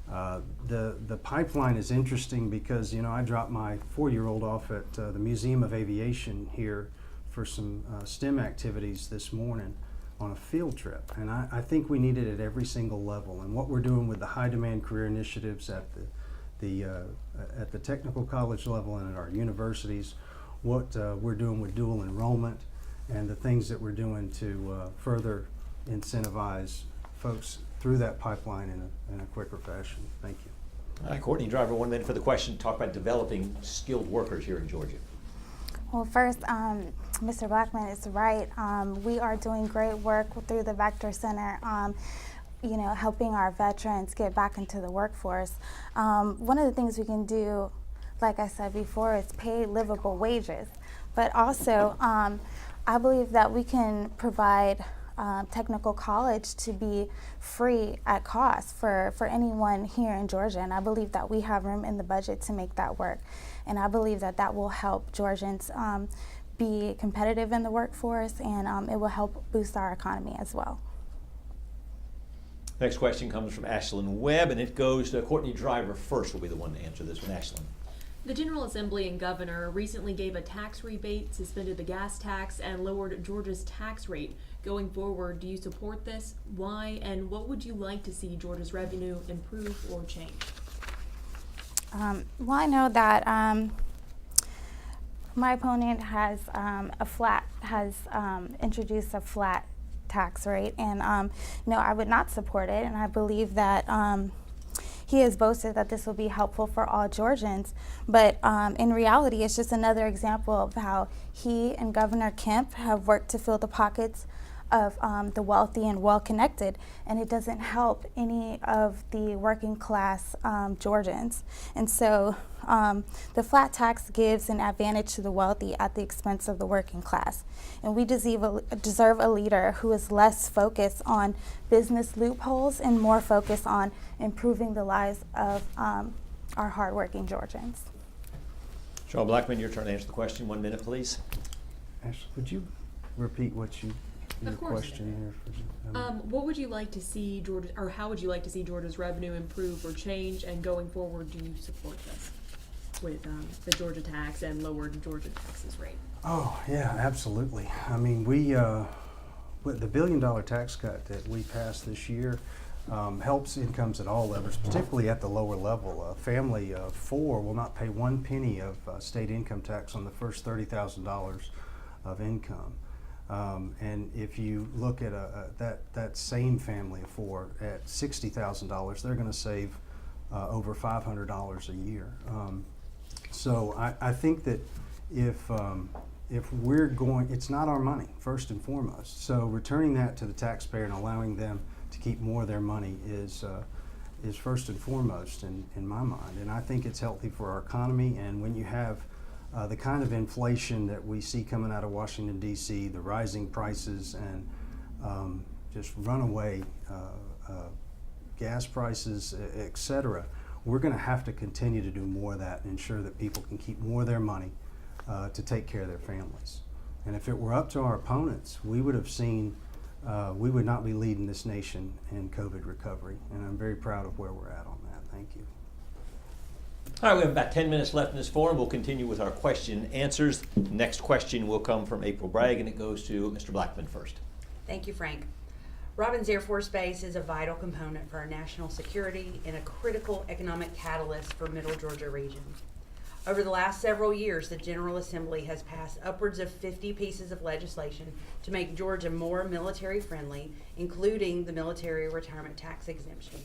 The pipeline is interesting because, I dropped my 4-year-old off at the Museum of Aviation here for some STEM activities this morning on a field trip, and I think we need it at every single level. And what we're doing with the high demand career initiatives at the technical college level and at our universities, what we're doing with dual enrollment, and the things that we're doing to further incentivize folks through that pipeline in a quicker fashion. Thank you. All right, Courtney Driver, 1 minute for the question. Talk about developing skilled workers here in Georgia. Well, first, Mr. Blackman is right. We are doing great work through the Vector Center, helping our veterans get back into the workforce. One of the things we can do, like I said before, is pay livable wages. But also, I believe that we can provide technical college to be free at cost for anyone here in Georgia, and I believe that we have room in the budget to make that work, and I believe that that will help Georgians be competitive in the workforce, and it will help boost our economy as well. Next question comes from Ashlyn Webb, and it goes to Courtney Driver first. Will be the one to answer this one. Ashlyn. The General Assembly and Governor recently gave a tax rebate, suspended the gas tax, and lowered Georgia's tax rate. Going forward, do you support this? Why? And what would you like to see Georgia's revenue improve or change? Well, I know that my opponent has introduced a flat tax rate, and no, I would not support it. And I believe that he has boasted that this will be helpful for all Georgians, but in reality, it's just another example of how he and Governor Kemp have worked to fill the pockets of the wealthy and well-connected, and it doesn't help any of the working class Georgians. And so the flat tax gives an advantage to the wealthy at the expense of the working class. And we deserve a leader who is less focused on business loopholes and more focused on improving the lives of our hardworking Georgians. Shaw Blackman, your turn to answer the question. 1 minute, please. Ashley, would you repeat your Of course. question there? What would you like to see Georgia, or how would you like to see Georgia's revenue improve or change? And going forward, do you support this with the Georgia tax and lowered Georgia taxes rate? Oh, yeah, absolutely. I mean, with the $1 billion tax cut that we passed this year, helps incomes at all levels, particularly at the lower level. A family of 4 will not pay 1 penny of state income tax on the first $30,000 of income. And if you look at that same family of 4 at $60,000, they're going to save over $500 a year. So I think that if we're going, it's not our money first and foremost. So returning that to the taxpayer and allowing them to keep more of their money is first and foremost in my mind. And I think it's healthy for our economy. And when you have the kind of inflation that we see coming out of Washington, D.C., the rising prices and just runaway gas prices, et cetera, we're going to have to continue to do more of that and ensure that people can keep more of their money to take care of their families. And if it were up to our opponents, we would have seen we would not be leading this nation in COVID recovery. And I'm very proud of where we're at on that. Thank you. All right, we have about 10 minutes left in this forum. We'll continue with our question and answers. Next question will come from April Bragg, and it goes to Mr. Blackman first. Thank you, Frank. Robins Air Force Base is a vital component for our national security and a critical economic catalyst for Middle Georgia region. Over the last several years, the General Assembly has passed upwards of 50 pieces of legislation to make Georgia more military friendly, including the military retirement tax exemption.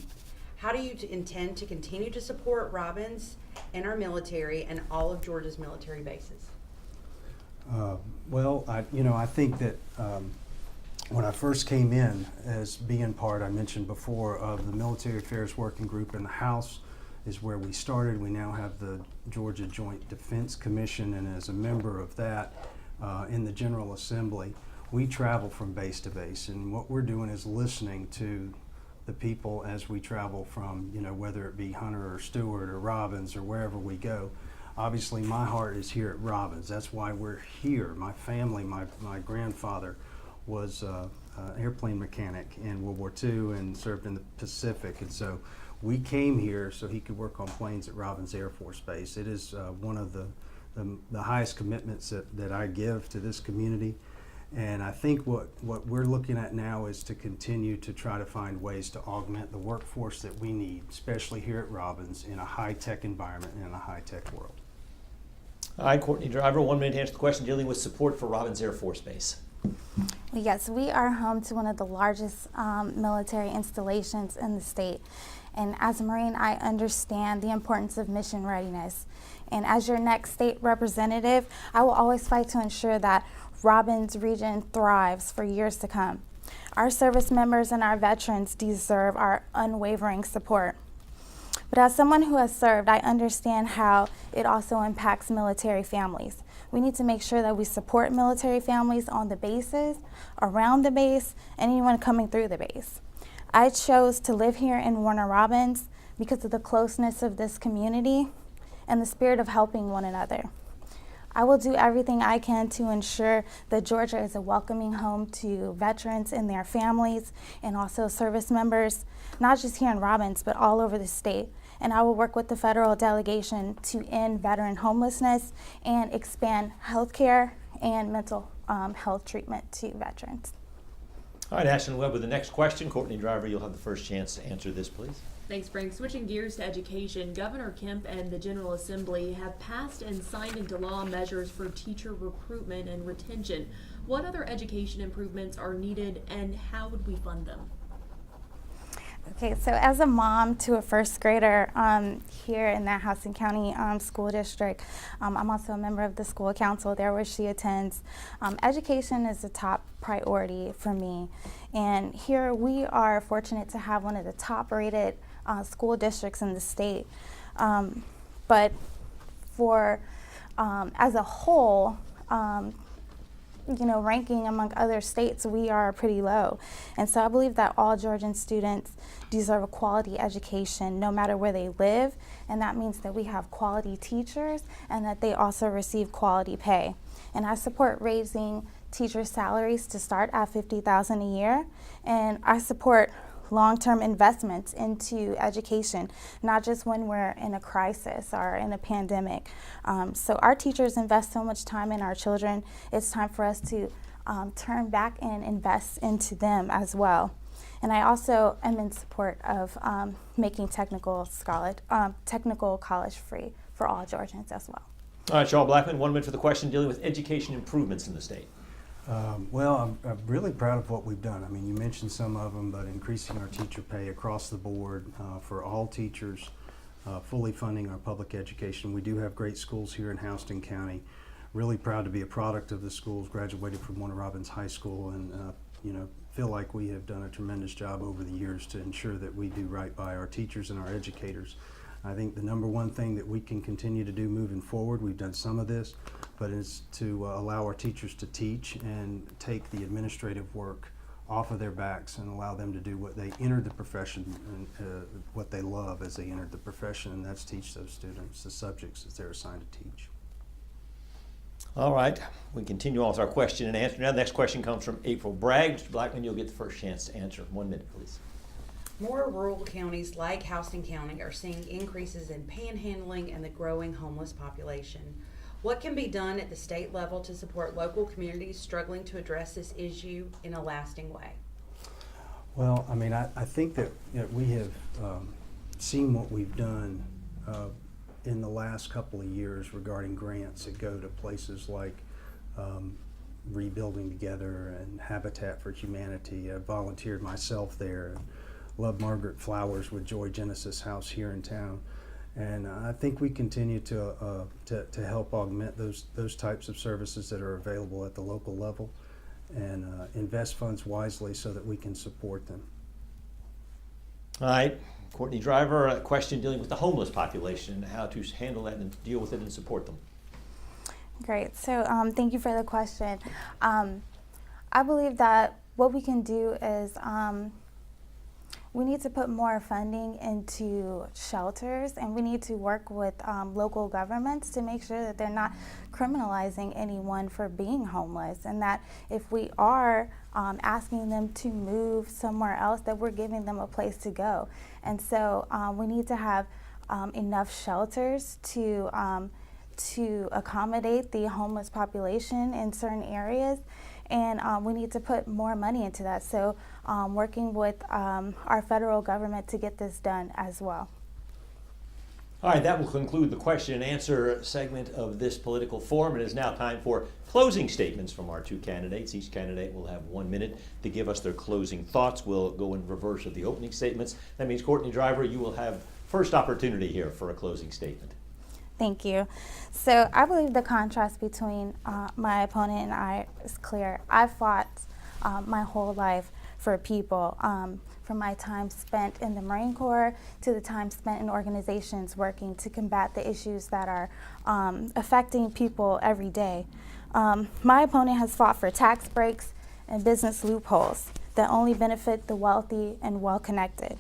How do you intend to continue to support Robins and our military and all of Georgia's military bases? Well, I think that when I first came in as being part, I mentioned before, of the Military Affairs Working Group in the House, is where we started. We now have the Georgia Joint Defense Commission, and as a member of that in the General Assembly, we travel from base to base, and what we're doing is listening to the people as we travel from, whether it be Hunter or Stewart or Robins or wherever we go. Obviously, my heart is here at Robins. That's why we're here. My family, my grandfather was an airplane mechanic in World War II and served in the Pacific, and so we came here so he could work on planes at Robins Air Force Base. It is one of the highest commitments that I give to this community. And I think what we're looking at now is to continue to try to find ways to augment the workforce that we need, especially here at Robins, in a high-tech environment and in a high-tech world. All right, Courtney Driver, 1 minute to answer the question dealing with support for Robins Air Force Base. Yes, we are home to one of the largest military installations in the state. And as a Marine, I understand the importance of mission readiness. And as your next state representative, I will always fight to ensure that Robins region thrives for years to come. Our service members and our veterans deserve our unwavering support. But as someone who has served, I understand how it also impacts military families. We need to make sure that we support military families on the bases, around the base, and anyone coming through the base. I chose to live here in Warner Robins because of the closeness of this community and the spirit of helping one another. I will do everything I can to ensure that Georgia is a welcoming home to veterans and their families and also service members, not just here in Robins, but all over the state. And I will work with the federal delegation to end veteran homelessness and expand health care and mental health treatment to veterans. All right, Ashton Webb with the next question. Courtney Driver, you'll have the first chance to answer this, please. Thanks, Frank. Switching gears to education, Governor Kemp and the General Assembly have passed and signed into law measures for teacher recruitment and retention. What other education improvements are needed, and how would we fund them? Okay, so as a mom to a first grader here in the Houston County School District, I'm also a member of the school council there where she attends. Education is a top priority for me, and here we are fortunate to have one of the top rated school districts in the state. But for as a whole, ranking among other states, we are pretty low. And so I believe that all Georgian students deserve a quality education no matter where they live. And that means that we have quality teachers and that they also receive quality pay. And I support raising teacher salaries to start at $50,000 a year. And I support long-term investments into education, not just when we're in a crisis or in a pandemic. So our teachers invest so much time in our children. It's time for us to turn back and invest into them as well. And I also am in support of making technical college free for all Georgians as well. All right, Shaw Blackman, 1 minute for the question dealing with education improvements in the state. Well, I'm really proud of what we've done. I mean, you mentioned some of them, but increasing our teacher pay across the board for all teachers, fully funding our public education. We do have great schools here in Houston County. Really proud to be a product of the schools, graduated from Warner Robins High School, and feel like we have done a tremendous job over the years to ensure that we do right by our teachers and our educators. I think the number one thing that we can continue to do moving forward, we've done some of this, but is to allow our teachers to teach and take the administrative work off of their backs and allow them to do what they entered the profession and what they love as they entered the profession, and that's teach those students the subjects that they're assigned to teach. All right, we continue on with our question and answer. Now, the next question comes from April Bragg. Mr. Blackman, you'll get the first chance to answer. 1 minute, please. More rural counties like Houston County are seeing increases in panhandling and the growing homeless population. What can be done at the state level to support local communities struggling to address this issue in a lasting way? Well, I mean, I think that we have seen what we've done in the last couple of years regarding grants that go to places like Rebuilding Together and Habitat for Humanity. I volunteered myself there and love Margaret Flowers with Joy Genesis House here in town. And I think we continue to help augment those types of services that are available at the local level and invest funds wisely so that we can support them. All right, Courtney Driver, a question dealing with the homeless population and how to handle that and deal with it and support them. Great. So thank you for the question. I believe that what we can do is we need to put more funding into shelters, and we need to work with local governments to make sure that they're not criminalizing anyone for being homeless, and that if we are asking them to move somewhere else, that we're giving them a place to go. And so we need to have enough shelters to accommodate the homeless population in certain areas. And we need to put more money into that. So working with our federal government to get this done as well. All right, that will conclude the question and answer segment of this political forum. It is now time for closing statements from our two candidates. Each candidate will have 1 minute to give us their closing thoughts. We'll go in reverse of the opening statements. That means, Courtney Driver, you will have first opportunity here for a closing statement. Thank you. So I believe the contrast between my opponent and I is clear. I fought my whole life for people, from my time spent in the Marine Corps to the time spent in organizations working to combat the issues that are affecting people every day. My opponent has fought for tax breaks and business loopholes that only benefit the wealthy and well-connected.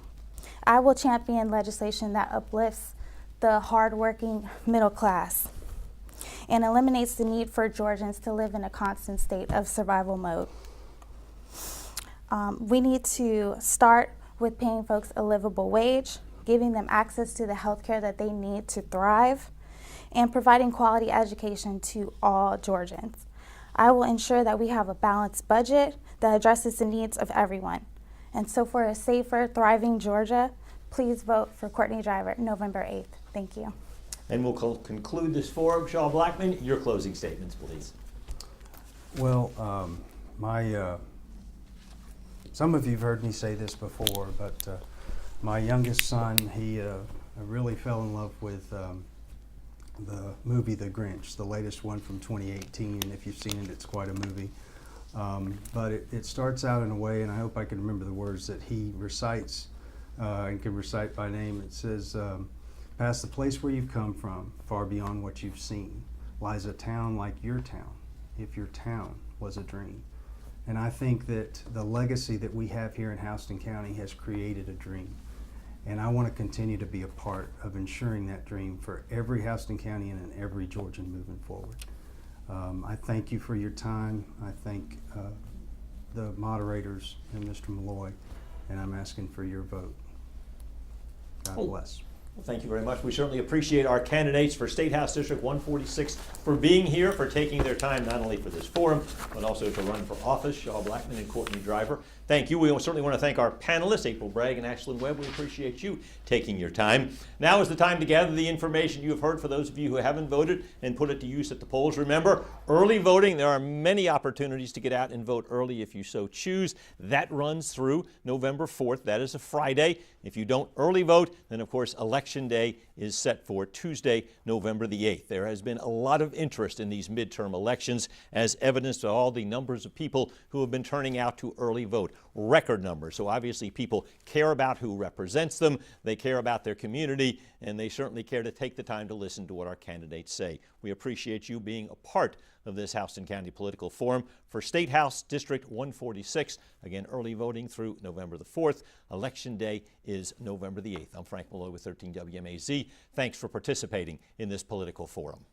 I will champion legislation that uplifts the hardworking middle class and eliminates the need for Georgians to live in a constant state of survival mode. We need to start with paying folks a livable wage, giving them access to the health care that they need to thrive, and providing quality education to all Georgians. I will ensure that we have a balanced budget that addresses the needs of everyone. And so for a safer, thriving Georgia, please vote for Courtney Driver, November 8th. Thank you. And we'll conclude this forum. Shaw Blackman, your closing statements, please. Well, some of you have heard me say this before, but My youngest son, he really fell in love with the movie The Grinch, the latest one from 2018, and if you've seen it, it's quite a movie. But it starts out in a way, and I hope I can remember the words that he recites and can recite by name. It says, past the place where you've come from, far beyond what you've seen, lies a town like your town, if your town was a dream. And I think that the legacy that we have here in Houston County has created a dream. And I want to continue to be a part of ensuring that dream for every Houston County and every Georgian moving forward. I thank you for your time. I thank the moderators and Mr. Malloy, and I'm asking for your vote. God bless. Well, thank you very much. We certainly appreciate our candidates for State House District 146 for being here, for taking their time not only for this forum, but also to run for office, Shaw Blackman and Courtney Driver. Thank you. We certainly want to thank our panelists, April Bragg and Ashlyn Webb. We appreciate you taking your time. Now is the time to gather the information you have heard for those of you who haven't voted and put it to use at the polls. Remember, early voting, there are many opportunities to get out and vote early if you so choose. That runs through November 4th. That is a Friday. If you don't early vote, then of course Election Day is set for Tuesday, November the 8th. There has been a lot of interest in these midterm elections, as evidenced by all the numbers of people who have been turning out to early vote. Record numbers. So obviously people care about who represents them, they care about their community, and they certainly care to take the time to listen to what our candidates say. We appreciate you being a part of this Houston County Political Forum for State House District 146. Again, early voting through November the 4th. Election Day is November the 8th. I'm Frank Malloy with 13 WMAZ. Thanks for participating in this political forum.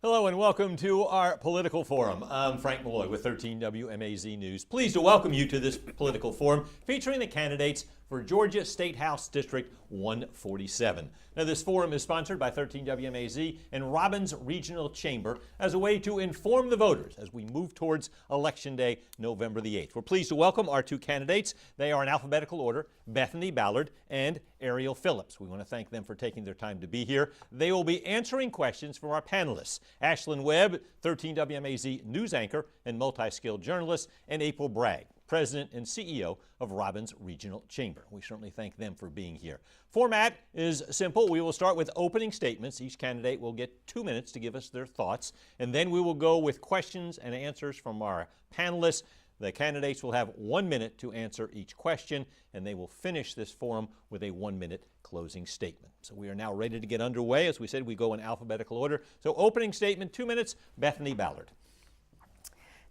Hello and welcome to our political forum. I'm Frank Malloy with 13 WMAZ News. Pleased to welcome you to this political forum featuring the candidates for Georgia State House District 147. Now, this forum is sponsored by 13 WMAZ and Robins Regional Chamber as a way to inform the voters as we move towards Election Day, November the 8th. We're pleased to welcome our two candidates. They are in alphabetical order, Bethany Ballard and Ariel Phillips. We want to thank them for taking their time to be here. They will be answering questions from our panelists, Ashlyn Webb, 13 WMAZ news anchor and multi-skilled journalist, and April Bragg, President and CEO of Robins Regional Chamber. We certainly thank them for being here. Format is simple. We will start with opening statements. Each candidate will get 2 minutes to give us their thoughts, and then we will go with questions and answers from our panelists. The candidates will have 1 minute to answer each question, and they will finish this forum with a 1-minute closing statement. So we are now ready to get underway. As we said, we go in alphabetical order. So opening statement, 2 minutes, Bethany Ballard.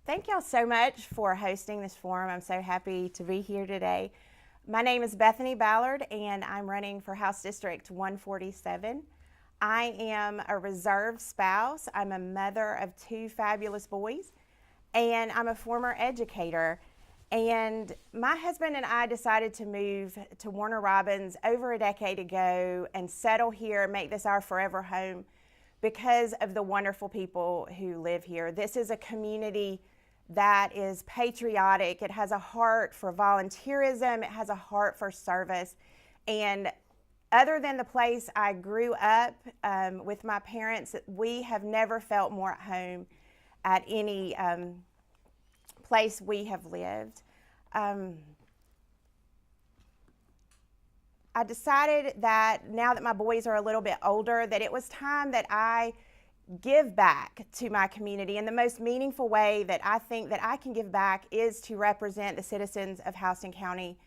Thank y'all so much for hosting this forum. I'm so happy to be here today. My name is Bethany Ballard, and I'm running for House District 147. I am a reserve spouse. I'm a mother of 2 fabulous boys, and I'm a former educator. And my husband and I decided to move to Warner Robins over a decade ago and settle here and make this our forever home because of the wonderful people who live here. This is a community that is patriotic. It has a heart for volunteerism. It has a heart for service. And other than the place I grew up with my parents, we have never felt more at home at any place we have lived. I decided that now that my boys are a little bit older, that it was time that I give back to my community. And the most meaningful way that I think that I can give back is to represent the citizens of Houston County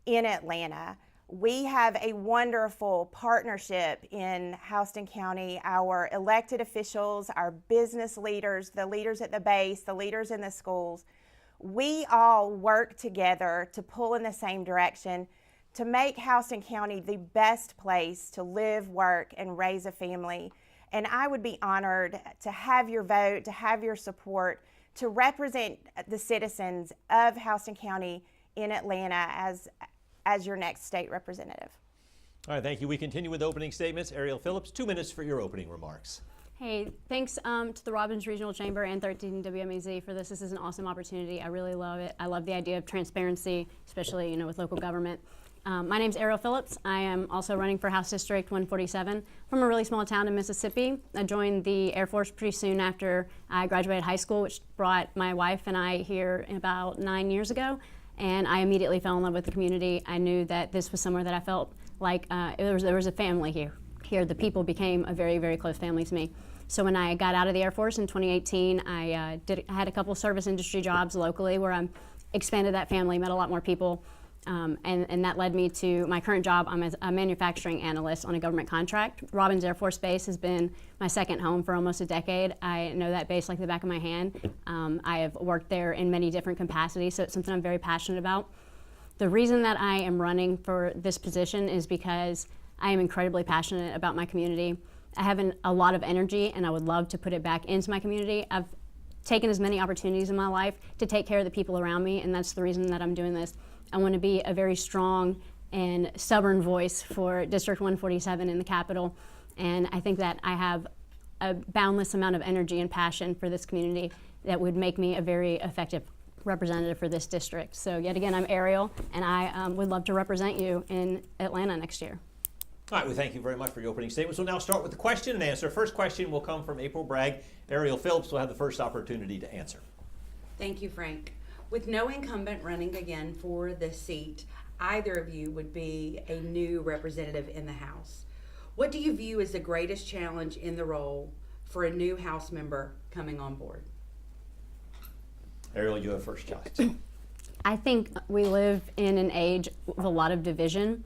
in Atlanta. We have a wonderful partnership in Houston County. Our elected officials, our business leaders, the leaders at the base, the leaders in the schools, we all work together to pull in the same direction to make Houston County the best place to live, work, and raise a family. And I would be honored to have your vote, to have your support, to represent the citizens of Houston County in Atlanta as your next state representative. All right, thank you. We continue with opening statements. Ariel Phillips, 2 minutes for your opening remarks. Hey, thanks to the Robins Regional Chamber and 13 WMAZ for this. This is an awesome opportunity. I really love it. I love the idea of transparency, especially with local government. My name's Errol Phillips. I am also running for House District 147 from a really small town in Mississippi. I joined the Air Force pretty soon after I graduated high school, which brought my wife and I here about 9 years ago. And I immediately fell in love with the community. I knew that this was somewhere that I felt like there was a family here. The people became a very, very close family to me. So when I got out of the Air Force in 2018, I had a couple service industry jobs locally where I expanded that family, met a lot more people. And that led me to my current job. I'm a manufacturing analyst on a government contract. Robins Air Force Base has been my second home for almost a decade. I know that base like the back of my hand. I have worked there in many different capacities, so it's something I'm very passionate about. The reason that I am running for this position is because I am incredibly passionate about my community. I have a lot of energy, and I would love to put it back into my community. I've taken as many opportunities in my life to take care of the people around me, and that's the reason that I'm doing this. I want to be a very strong and stubborn voice for District 147 in the Capitol, and I think that I have a boundless amount of energy and passion for this community that would make me a very effective representative for this district. So yet again, I'm Ariel, and I would love to represent you in Atlanta next year. All right, we thank you very much for your opening statements. We'll now start with the question and answer. First question will come from April Bragg. Ariel Phillips will have the first opportunity to answer. Thank you, Frank. With no incumbent running again for this seat, either of you would be a new representative in the House. What do you view as the greatest challenge in the role for a new House member coming on board? Ariel, you have first choice. I think we live in an age with a lot of division,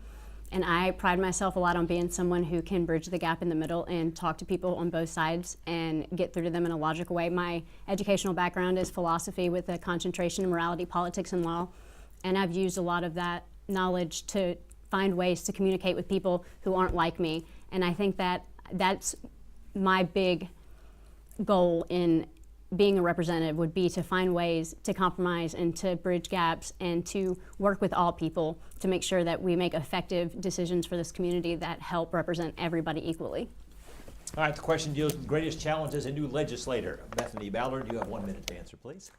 and I pride myself a lot on being someone who can bridge the gap in the middle and talk to people on both sides and get through to them in a logical way. My educational background is philosophy with a concentration in morality, politics, and law, and I've used a lot of that knowledge to find ways to communicate with people who aren't like me. And I think that that's my big goal in being a representative would be to find ways to compromise and to bridge gaps and to work with all people to make sure that we make effective decisions for this community that help represent everybody equally. All right, the question deals with the greatest challenge as a new legislator. Bethany Ballard, you have 1 minute to answer, please.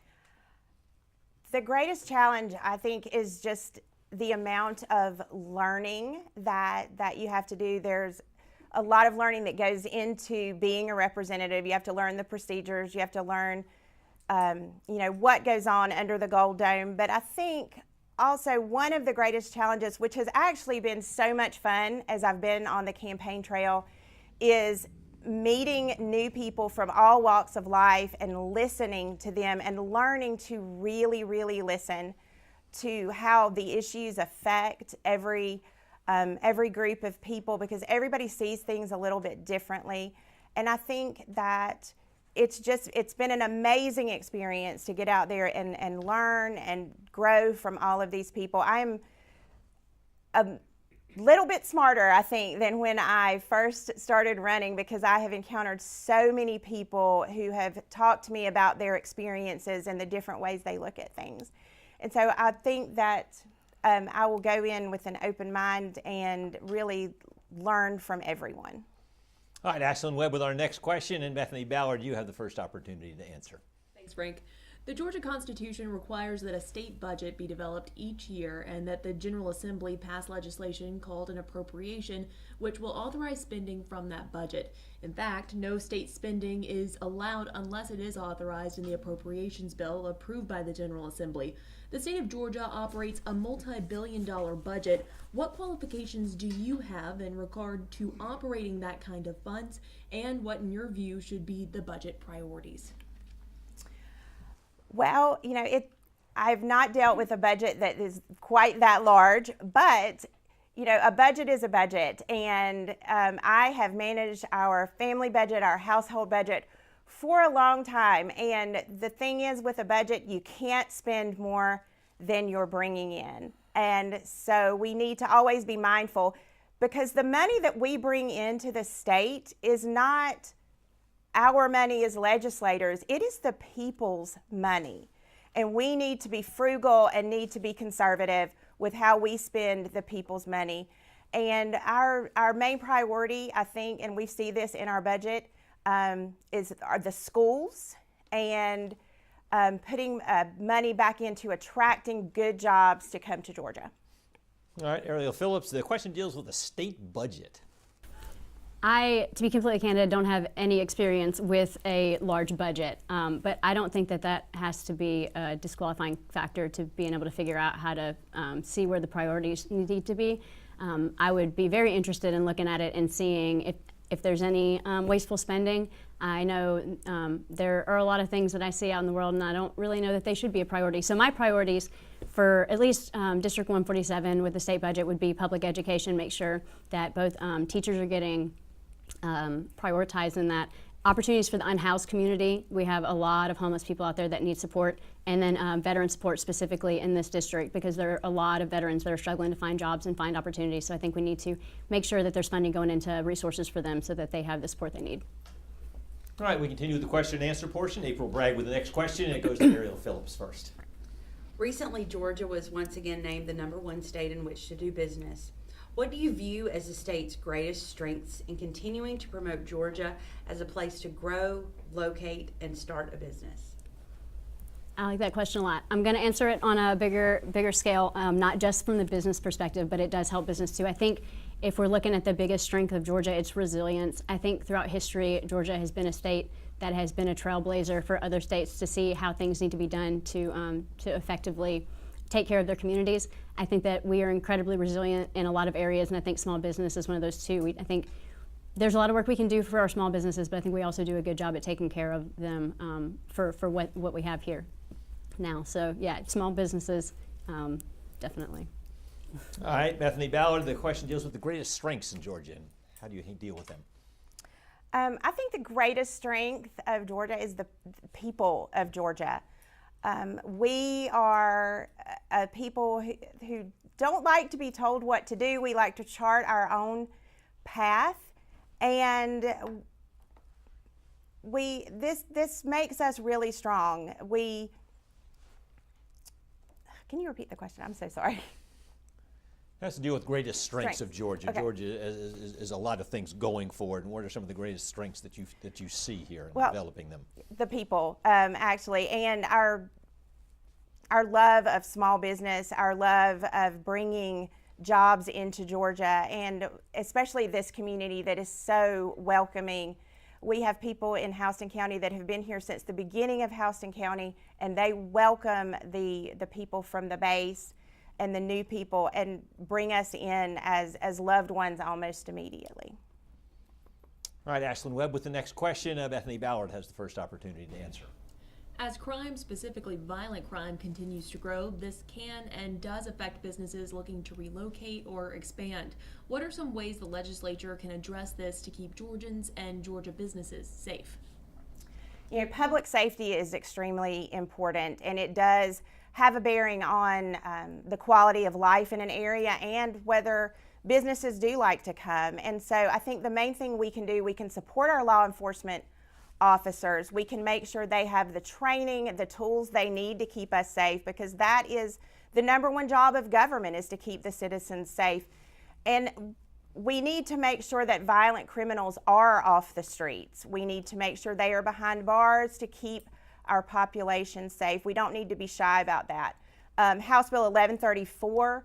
The greatest challenge, I think, is just the amount of learning that you have to do. There's a lot of learning that goes into being a representative. You have to learn the procedures. You have to learn, what goes on under the Gold Dome. But I think also one of the greatest challenges, which has actually been so much fun as I've been on the campaign trail, is meeting new people from all walks of life and listening to them and learning to really, really listen to how the issues affect every group of people, because everybody sees things a little bit differently. And I think that it's been an amazing experience to get out there and learn and grow from all of these people. I'm a little bit smarter, I think, than when I first started running, because I have encountered so many people who have talked to me about their experiences and the different ways they look at things. And so I think that I will go in with an open mind and really learn from everyone. All right, Ashlyn Webb with our next question, and Bethany Ballard, you have the first opportunity to answer. Thanks, Frank. The Georgia Constitution requires that a state budget be developed each year and that the General Assembly pass legislation called an appropriation, which will authorize spending from that budget. In fact, no state spending is allowed unless it is authorized in the appropriations bill approved by the General Assembly. The state of Georgia operates a multi-billion-dollar budget. What qualifications do you have in regard to operating that kind of funds, and what, in your view, should be the budget priorities? Well, I've not dealt with a budget that is quite that large, but, a budget is a budget. And I have managed our family budget, our household budget for a long time. And the thing is, with a budget, you can't spend more than you're bringing in. And so we need to always be mindful, because the money that we bring into the state is not our money as legislators. It is the people's money. And we need to be frugal and need to be conservative with how we spend the people's money. And our main priority, I think, and we see this in our budget, are the schools and putting money back into attracting good jobs to come to Georgia. All right, Ariel Phillips, the question deals with the state budget. I, to be completely candid, don't have any experience with a large budget, but I don't think that has to be a disqualifying factor to being able to figure out how to see where the priorities need to be. I would be very interested in looking at it and seeing if there's any wasteful spending. I know there are a lot of things that I see out in the world, and I don't really know that they should be a priority. So my priorities for at least District 147 with the state budget would be public education, make sure that both teachers are getting prioritized in that. Opportunities for the unhoused community. We have a lot of homeless people out there that need support, and then veteran support specifically in this district, because there are a lot of veterans that are struggling to find jobs and find opportunities. So I think we need to make sure that there's funding going into resources for them so that they have the support they need. All right, we continue with the question and answer portion. April Bragg with the next question, and it goes to Ariel Phillips first. Recently, Georgia was once again named the #1 state in which to do business. What do you view as the state's greatest strengths in continuing to promote Georgia as a place to grow, locate, and start a business? I like that question a lot. I'm going to answer it on a bigger scale, not just from the business perspective, but it does help business too. I think if we're looking at the biggest strength of Georgia, it's resilience. I think throughout history, Georgia has been a state that has been a trailblazer for other states to see how things need to be done to effectively take care of their communities. I think that we are incredibly resilient in a lot of areas, and I think small business is one of those too. I think there's a lot of work we can do for our small businesses, but I think we also do a good job at taking care of them for what we have here now. So yeah, small businesses, definitely. All right, Bethany Ballard, the question deals with the greatest strengths in Georgia, and how do you deal with them? I think the greatest strength of Georgia is the people of Georgia. We are a people who don't like to be told what to do. We like to chart our own path. And this makes us really strong. Can you repeat the question? I'm so sorry. It has to do with greatest strengths of Georgia. Okay. Georgia is a lot of things going forward. And what are some of the greatest strengths that you see here in developing them? The people, actually, and our love of small business, our love of bringing jobs into Georgia, and especially this community that is so welcoming. We have people in Houston County that have been here since the beginning of Houston County, and they welcome the people from the base and the new people and bring us in as loved ones almost immediately. All right, Ashlyn Webb with the next question. Bethany Ballard has the first opportunity to answer. As crime, specifically violent crime, continues to grow, this can and does affect businesses looking to relocate or expand. What are some ways the legislature can address this to keep Georgians and Georgia businesses safe? You know, public safety is extremely important, and it does have a bearing on the quality of life in an area and whether businesses do like to come. And so I think the main thing we can do, we can support our law enforcement officers. We can make sure they have the training, the tools they need to keep us safe, because that is the number one job of government, is to keep the citizens safe. And we need to make sure that violent criminals are off the streets. We need to make sure they are behind bars to keep our population safe. We don't need to be shy about that. House Bill 1134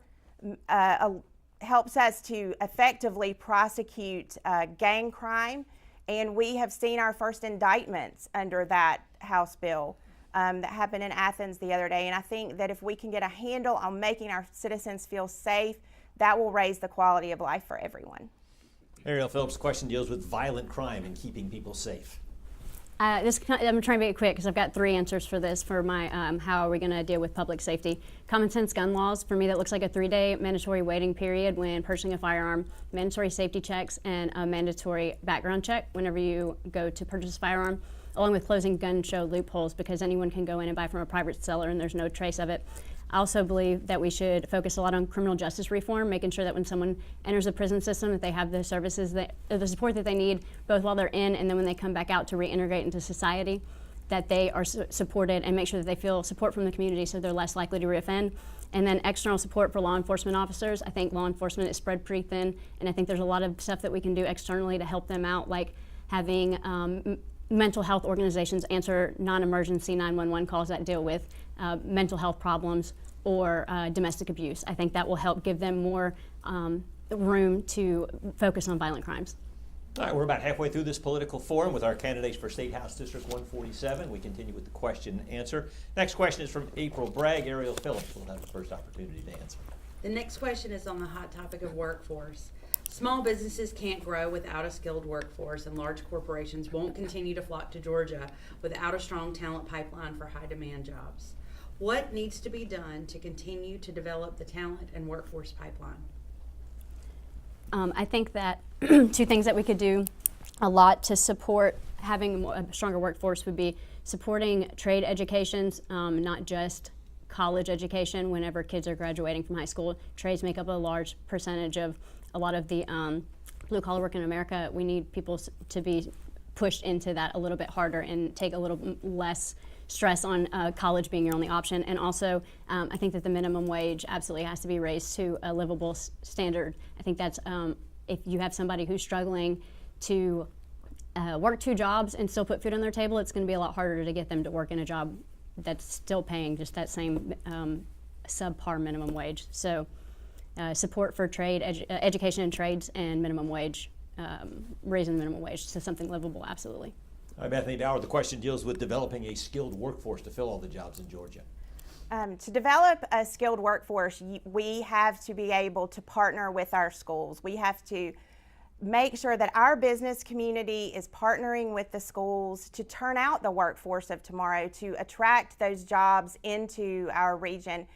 helps us to effectively prosecute gang crime. And we have seen our first indictments under that House bill that happened in Athens the other day. And I think that if we can get a handle on making our citizens feel safe, that will raise the quality of life for everyone. Ariel Phillips' question deals with violent crime and keeping people safe. I'm trying to make it quick because I've got 3 answers for this for my how are we going to deal with public safety. Common sense gun laws, for me that looks like a 3-day mandatory waiting period when purchasing a firearm, mandatory safety checks, and a mandatory background check whenever you go to purchase a firearm, along with closing gun show loopholes, because anyone can go in and buy from a private seller and there's no trace of it. I also believe that we should focus a lot on criminal justice reform, making sure that when someone enters the prison system that they have the services, the support that they need, both while they're in and then when they come back out to reintegrate into society, that they are supported, and make sure that they feel support from the community so they're less likely to reoffend. And then external support for law enforcement officers. I think law enforcement is spread pretty thin, and I think there's a lot of stuff that we can do externally to help them out, like having mental health organizations answer non-emergency 911 calls that deal with mental health problems or domestic abuse. I think that will help give them more room to focus on violent crimes. All right, we're about halfway through this political forum with our candidates for State House District 147. We continue with the question and answer. Next question is from April Bragg. Ariel Phillips will have the first opportunity to answer. The next question is on the hot topic of workforce. Small businesses can't grow without a skilled workforce, and large corporations won't continue to flock to Georgia without a strong talent pipeline for high demand jobs. What needs to be done to continue to develop the talent and workforce pipeline? I think that 2 things that we could do a lot to support having a stronger workforce would be supporting trade educations, not just college education. Whenever kids are graduating from high school, trades make up a large percentage of a lot of the blue-collar work in America. We need people to be pushed into that a little bit harder and take a little less stress on college being your only option. And also, I think that the minimum wage absolutely has to be raised to a livable standard. I think that's, if you have somebody who's struggling to work 2 jobs and still put food on their table, it's going to be a lot harder to get them to work in a job that's still paying just that same subpar minimum wage. So support for trade, education and trades, and minimum wage, raising the minimum wage to something livable, absolutely. Hi, Bethany Ballard. The question deals with developing a skilled workforce to fill all the jobs in Georgia. To develop a skilled workforce, we have to be able to partner with our schools. We have to make sure that our business community is partnering with the schools to turn out the workforce of tomorrow, to attract those jobs into our region.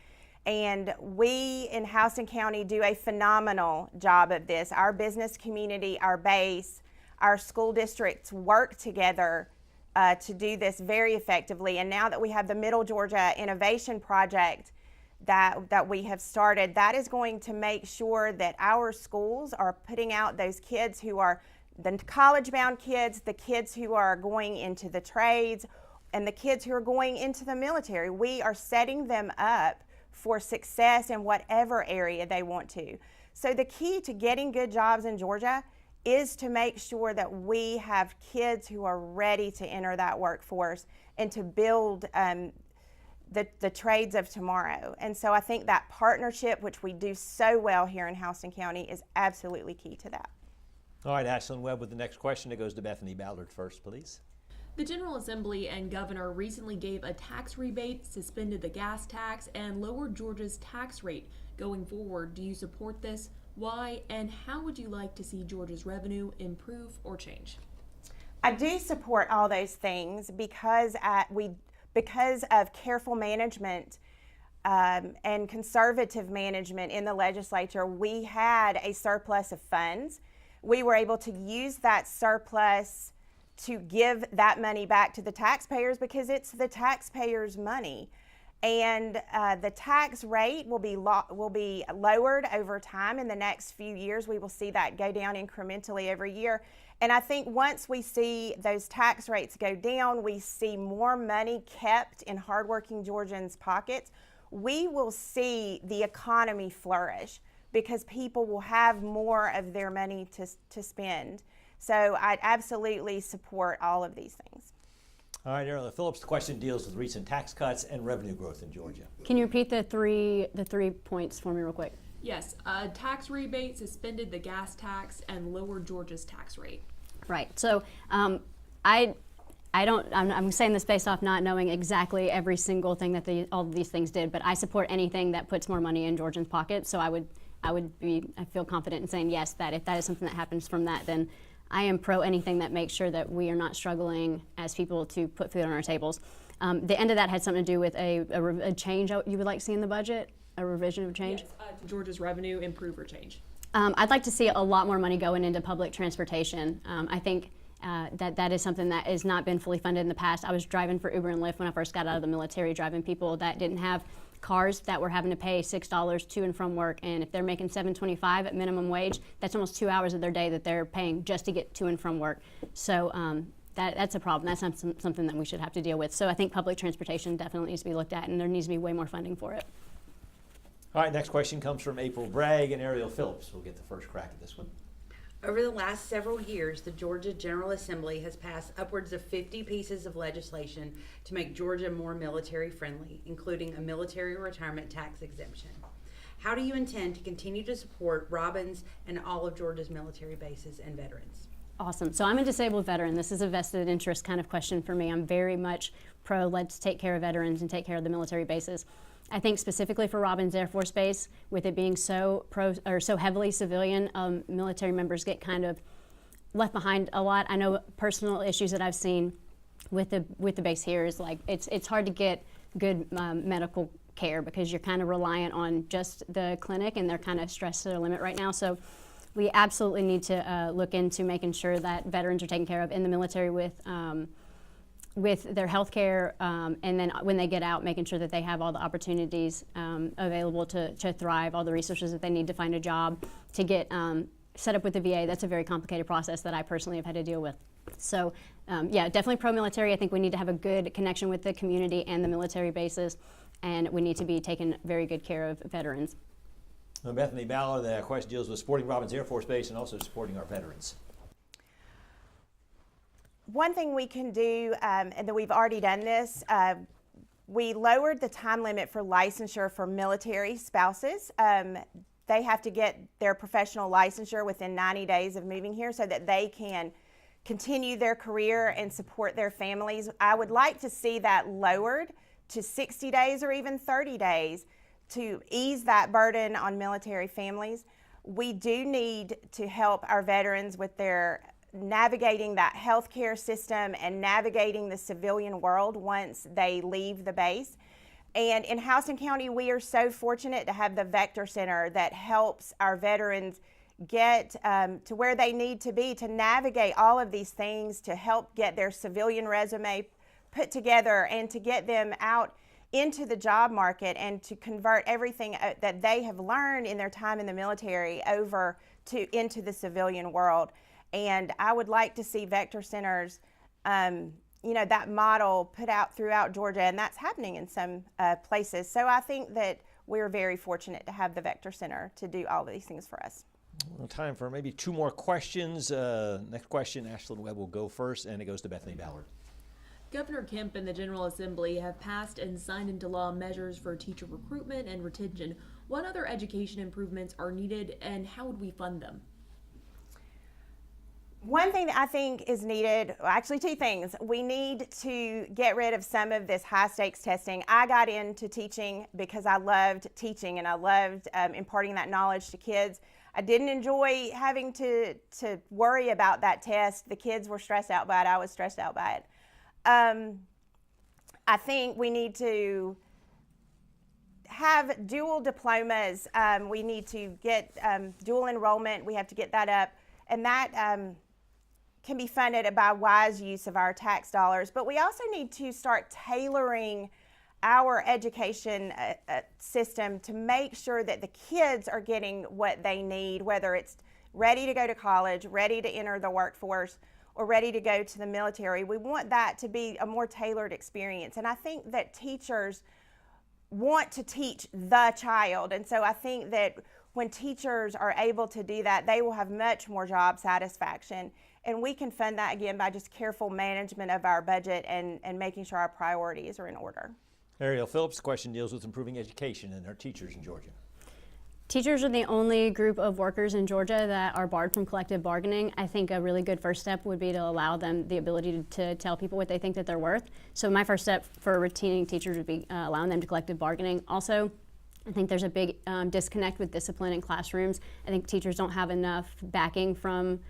And we in Houston County do a phenomenal job of this. Our business community, our base, our school districts work together to do this very effectively. And now that we have the Middle Georgia Innovation Project that we have started, that is going to make sure that our schools are putting out those kids who are the college-bound kids, the kids who are going into the trades, and the kids who are going into the military. We are setting them up for success in whatever area they want to. So the key to getting good jobs in Georgia is to make sure that we have kids who are ready to enter that workforce and to build the trades of tomorrow. And so I think that partnership, which we do so well here in Houston County, is absolutely key to that. All right, Ashlyn Webb with the next question. It goes to Bethany Ballard first, please. The General Assembly and Governor recently gave a tax rebate, suspended the gas tax, and lowered Georgia's tax rate. Going forward, do you support this? Why? And how would you like to see Georgia's revenue improve or change? I do support all those things because of careful management and conservative management in the legislature. We had a surplus of funds. We were able to use that surplus to give that money back to the taxpayers because it's the taxpayers' money. And the tax rate will be lowered over time in the next few years. We will see that go down incrementally every year. And I think once we see those tax rates go down, we see more money kept in hardworking Georgians' pockets, we will see the economy flourish because people will have more of their money to spend. So I absolutely support all of these things. All right, Ariel Phillips, the question deals with recent tax cuts and revenue growth in Georgia. Can you repeat the three points for me real quick? Yes, tax rebate, suspended the gas tax, and lowered Georgia's tax rate. Right. So I'm saying this based off not knowing exactly every single thing that all of these things did, but I support anything that puts more money in Georgians' pockets. So I feel confident in saying yes, that if that is something that happens from that, then I am pro anything that makes sure that we are not struggling as people to put food on our tables. The end of that had something to do with a change you would like to see in the budget, a revision of change? Yes, Georgia's revenue improve or change. I'd like to see a lot more money going into public transportation. I think that is something that has not been fully funded in the past. I was driving for Uber and Lyft when I first got out of the military, driving people that didn't have cars that were having to pay $6 to and from work, and if they're making $7.25 at minimum wage, that's almost 2 hours of their day that they're paying just to get to and from work. So that's a problem. That's something that we should have to deal with. So I think public transportation definitely needs to be looked at, and there needs to be way more funding for it. All right, next question comes from April Bragg and Ariel Phillips. We'll get the first crack at this one. Over the last several years, the Georgia General Assembly has passed upwards of 50 pieces of legislation to make Georgia more military friendly, including a military retirement tax exemption. How do you intend to continue to support Robins and all of Georgia's military bases and veterans? Awesome. So I'm a disabled veteran. This is a vested interest kind of question for me. I'm very much pro let's take care of veterans and take care of the military bases. I think specifically for Robins Air Force Base, with it being so heavily civilian, military members get kind of left behind a lot. I know personal issues that I've seen with the base here is like it's hard to get good medical care because you're kind of reliant on just the clinic, and they're kind of stressed to their limit right now. So we absolutely need to look into making sure that veterans are taken care of in the military with their health care, and then when they get out, making sure that they have all the opportunities available to thrive, all the resources that they need to find a job, to get set up with the VA. That's a very complicated process that I personally have had to deal with. So yeah, definitely pro-military. I think we need to have a good connection with the community and the military bases, and we need to be taking very good care of veterans. Bethany Ballard, the question deals with supporting Robins Air Force Base and also supporting our veterans. One thing we can do, and that we've already done this, we lowered the time limit for licensure for military spouses. They have to get their professional licensure within 90 days of moving here so that they can continue their career and support their families. I would like to see that lowered to 60 days or even 30 days to ease that burden on military families. We do need to help our veterans with their navigating that healthcare system and navigating the civilian world once they leave the base. And in Houston County, we are so fortunate to have the Vector Center that helps our veterans get to where they need to be to navigate all of these things, to help get their civilian resume put together and to get them out into the job market and to convert everything that they have learned in their time in the military over into the civilian world. And I would like to see Vector Centers, that model put out throughout Georgia, and that's happening in some places. So I think that we're very fortunate to have the Vector Center to do all of these things for us. Well, time for maybe 2 more questions. Next question, Ashlyn Webb will go first, and it goes to Bethany Ballard. Governor Kemp and the General Assembly have passed and signed into law measures for teacher recruitment and retention. What other education improvements are needed, and how would we fund them? One thing that I think is needed, well, actually 2 things. We need to get rid of some of this high stakes testing. I got into teaching because I loved teaching and I loved imparting that knowledge to kids. I didn't enjoy having to worry about that test. The kids were stressed out by it. I was stressed out by it. I think we need to have dual diplomas. We need to get dual enrollment. We have to get that up. And that can be funded by wise use of our tax dollars. But we also need to start tailoring our education system to make sure that the kids are getting what they need, whether it's ready to go to college, ready to enter the workforce, or ready to go to the military. We want that to be a more tailored experience. And I think that teachers want to teach the child. And so I think that when teachers are able to do that, they will have much more job satisfaction. And we can fund that, again, by just careful management of our budget and making sure our priorities are in order. Ariel Phillips, the question deals with improving education and our teachers in Georgia. Teachers are the only group of workers in Georgia that are barred from collective bargaining. I think a really good first step would be to allow them the ability to tell people what they think that they're worth. So my first step for retaining teachers would be allowing them to collective bargaining. Also, I think there's a big disconnect with discipline in classrooms. I think teachers don't have enough backing from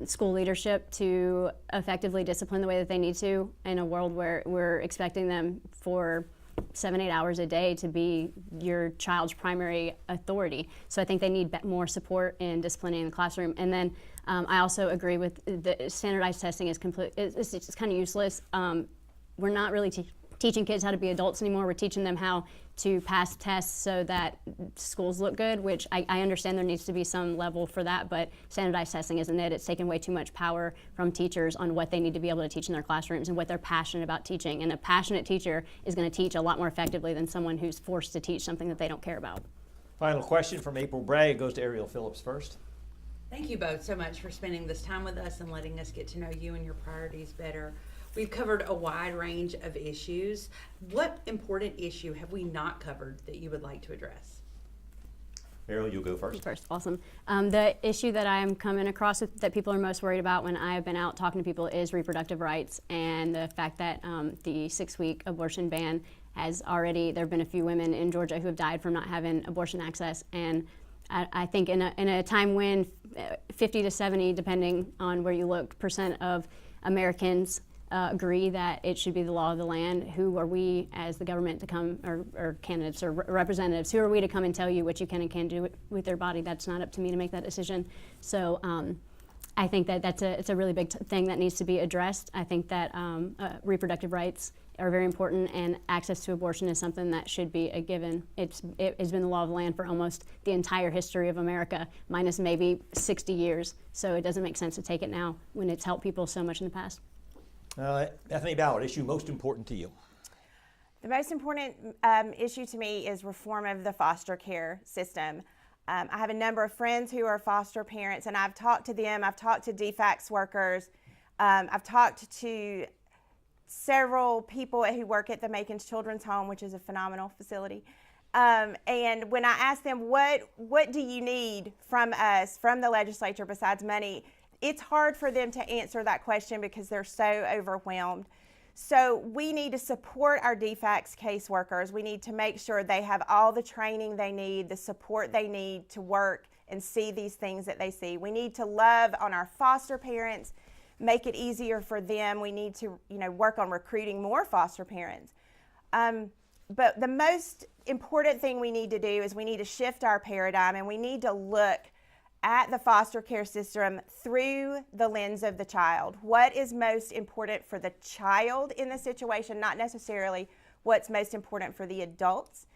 school leadership to effectively discipline the way that they need to in a world where we're expecting them for 7-8 hours a day to be your child's primary authority. So I think they need more support in disciplining in the classroom. And then I also agree with the standardized testing is it's kind of useless. We're not really teaching kids how to be adults anymore. We're teaching them how to pass tests so that schools look good, which I understand there needs to be some level for that, but standardized testing isn't it. It's taken way too much power from teachers on what they need to be able to teach in their classrooms and what they're passionate about teaching. And a passionate teacher is going to teach a lot more effectively than someone who's forced to teach something that they don't care about. Final question from April Bray. It goes to Ariel Phillips first. Thank you both so much for spending this time with us and letting us get to know you and your priorities better. We've covered a wide range of issues. What important issue have we not covered that you would like to address? Ariel, you'll go first. Awesome. The issue that I'm coming across that people are most worried about when I have been out talking to people is reproductive rights, and the fact that the 6-week abortion ban has already, there have been a few women in Georgia who have died from not having abortion access. And I think in a time when 50 to 70, depending on where you look, % of Americans agree that it should be the law of the land, who are we as the government to come, or candidates or representatives, who are we to come and tell you what you can and can't do with your body? That's not up to me to make that decision. So I think that it's a really big thing that needs to be addressed. I think that reproductive rights are very important, and access to abortion is something that should be a given. It has been the law of the land for almost the entire history of America, minus maybe 60 years. So it doesn't make sense to take it now when it's helped people so much in the past. Bethany Ballard, issue most important to you? The most important issue to me is reform of the foster care system. I have a number of friends who are foster parents, and I've talked to them. I've talked to DFACS workers. I've talked to several people who work at the Macon Children's Home, which is a phenomenal facility. And when I ask them, what do you need from us, from the legislature besides money, it's hard for them to answer that question because they're so overwhelmed. So we need to support our DFACS caseworkers. We need to make sure they have all the training they need, the support they need to work and see these things that they see. We need to love on our foster parents, make it easier for them. We need to, work on recruiting more foster parents. But the most important thing we need to do is we need to shift our paradigm, and we need to look at the foster care system through the lens of the child. What is most important for the child in the situation, not necessarily what's most important for the adults.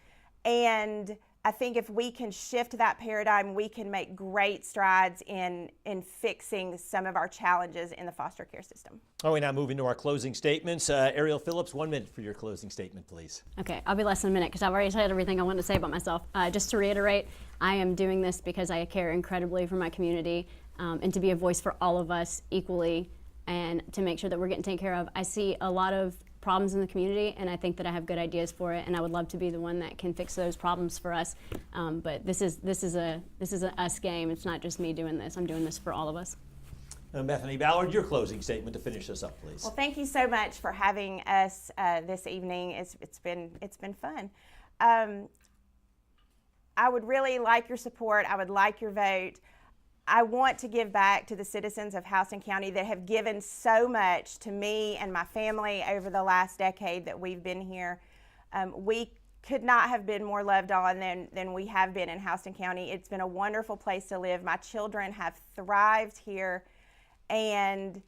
And I think if we can shift that paradigm, we can make great strides in fixing some of our challenges in the foster care system. We now move into our closing statements. Ariel Phillips, 1 minute for your closing statement, please. Okay, I'll be less than a minute because I've already said everything I wanted to say about myself. Just to reiterate, I am doing this because I care incredibly for my community and to be a voice for all of us equally and to make sure that we're getting taken care of. I see a lot of problems in the community, and I think that I have good ideas for it, and I would love to be the one that can fix those problems for us. But this is a us game. It's not just me doing this. I'm doing this for all of us. Bethany Ballard, your closing statement to finish us up, please. Well, thank you so much for having us this evening. It's been fun. I would really like your support. I would like your vote. I want to give back to the citizens of Houston County that have given so much to me and my family over the last decade that we've been here. We could not have been more loved on than we have been in Houston County. It's been a wonderful place to live. My children have thrived here, and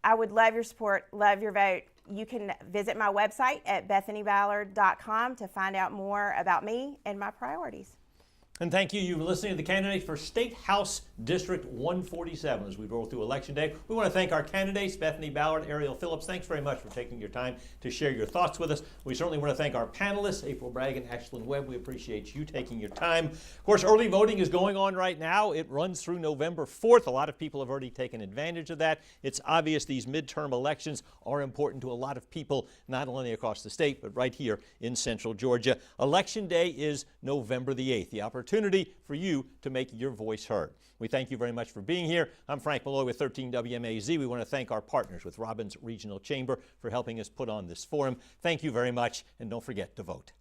I would love your support, love your vote. You can visit my website at bethanyballard.com to find out more about me and my priorities. And thank you. You've been listening to the candidates for State House District 147 as we roll through Election Day. We want to thank our candidates, Bethany Ballard, Ariel Phillips. Thanks very much for taking your time to share your thoughts with us. We certainly want to thank our panelists, April Bragg and Ashlyn Webb. We appreciate you taking your time. Of course, early voting is going on right now. It runs through November 4th. A lot of people have already taken advantage of that. It's obvious these midterm elections are important to a lot of people, not only across the state, but right here in Central Georgia. Election Day is November the 8th. The opportunity for you to make your voice heard. We thank you very much for being here. I'm Frank Malloy with 13 WMAZ. We want to thank our partners with Robins Regional Chamber for helping us put on this forum. Thank you very much, and don't forget to vote.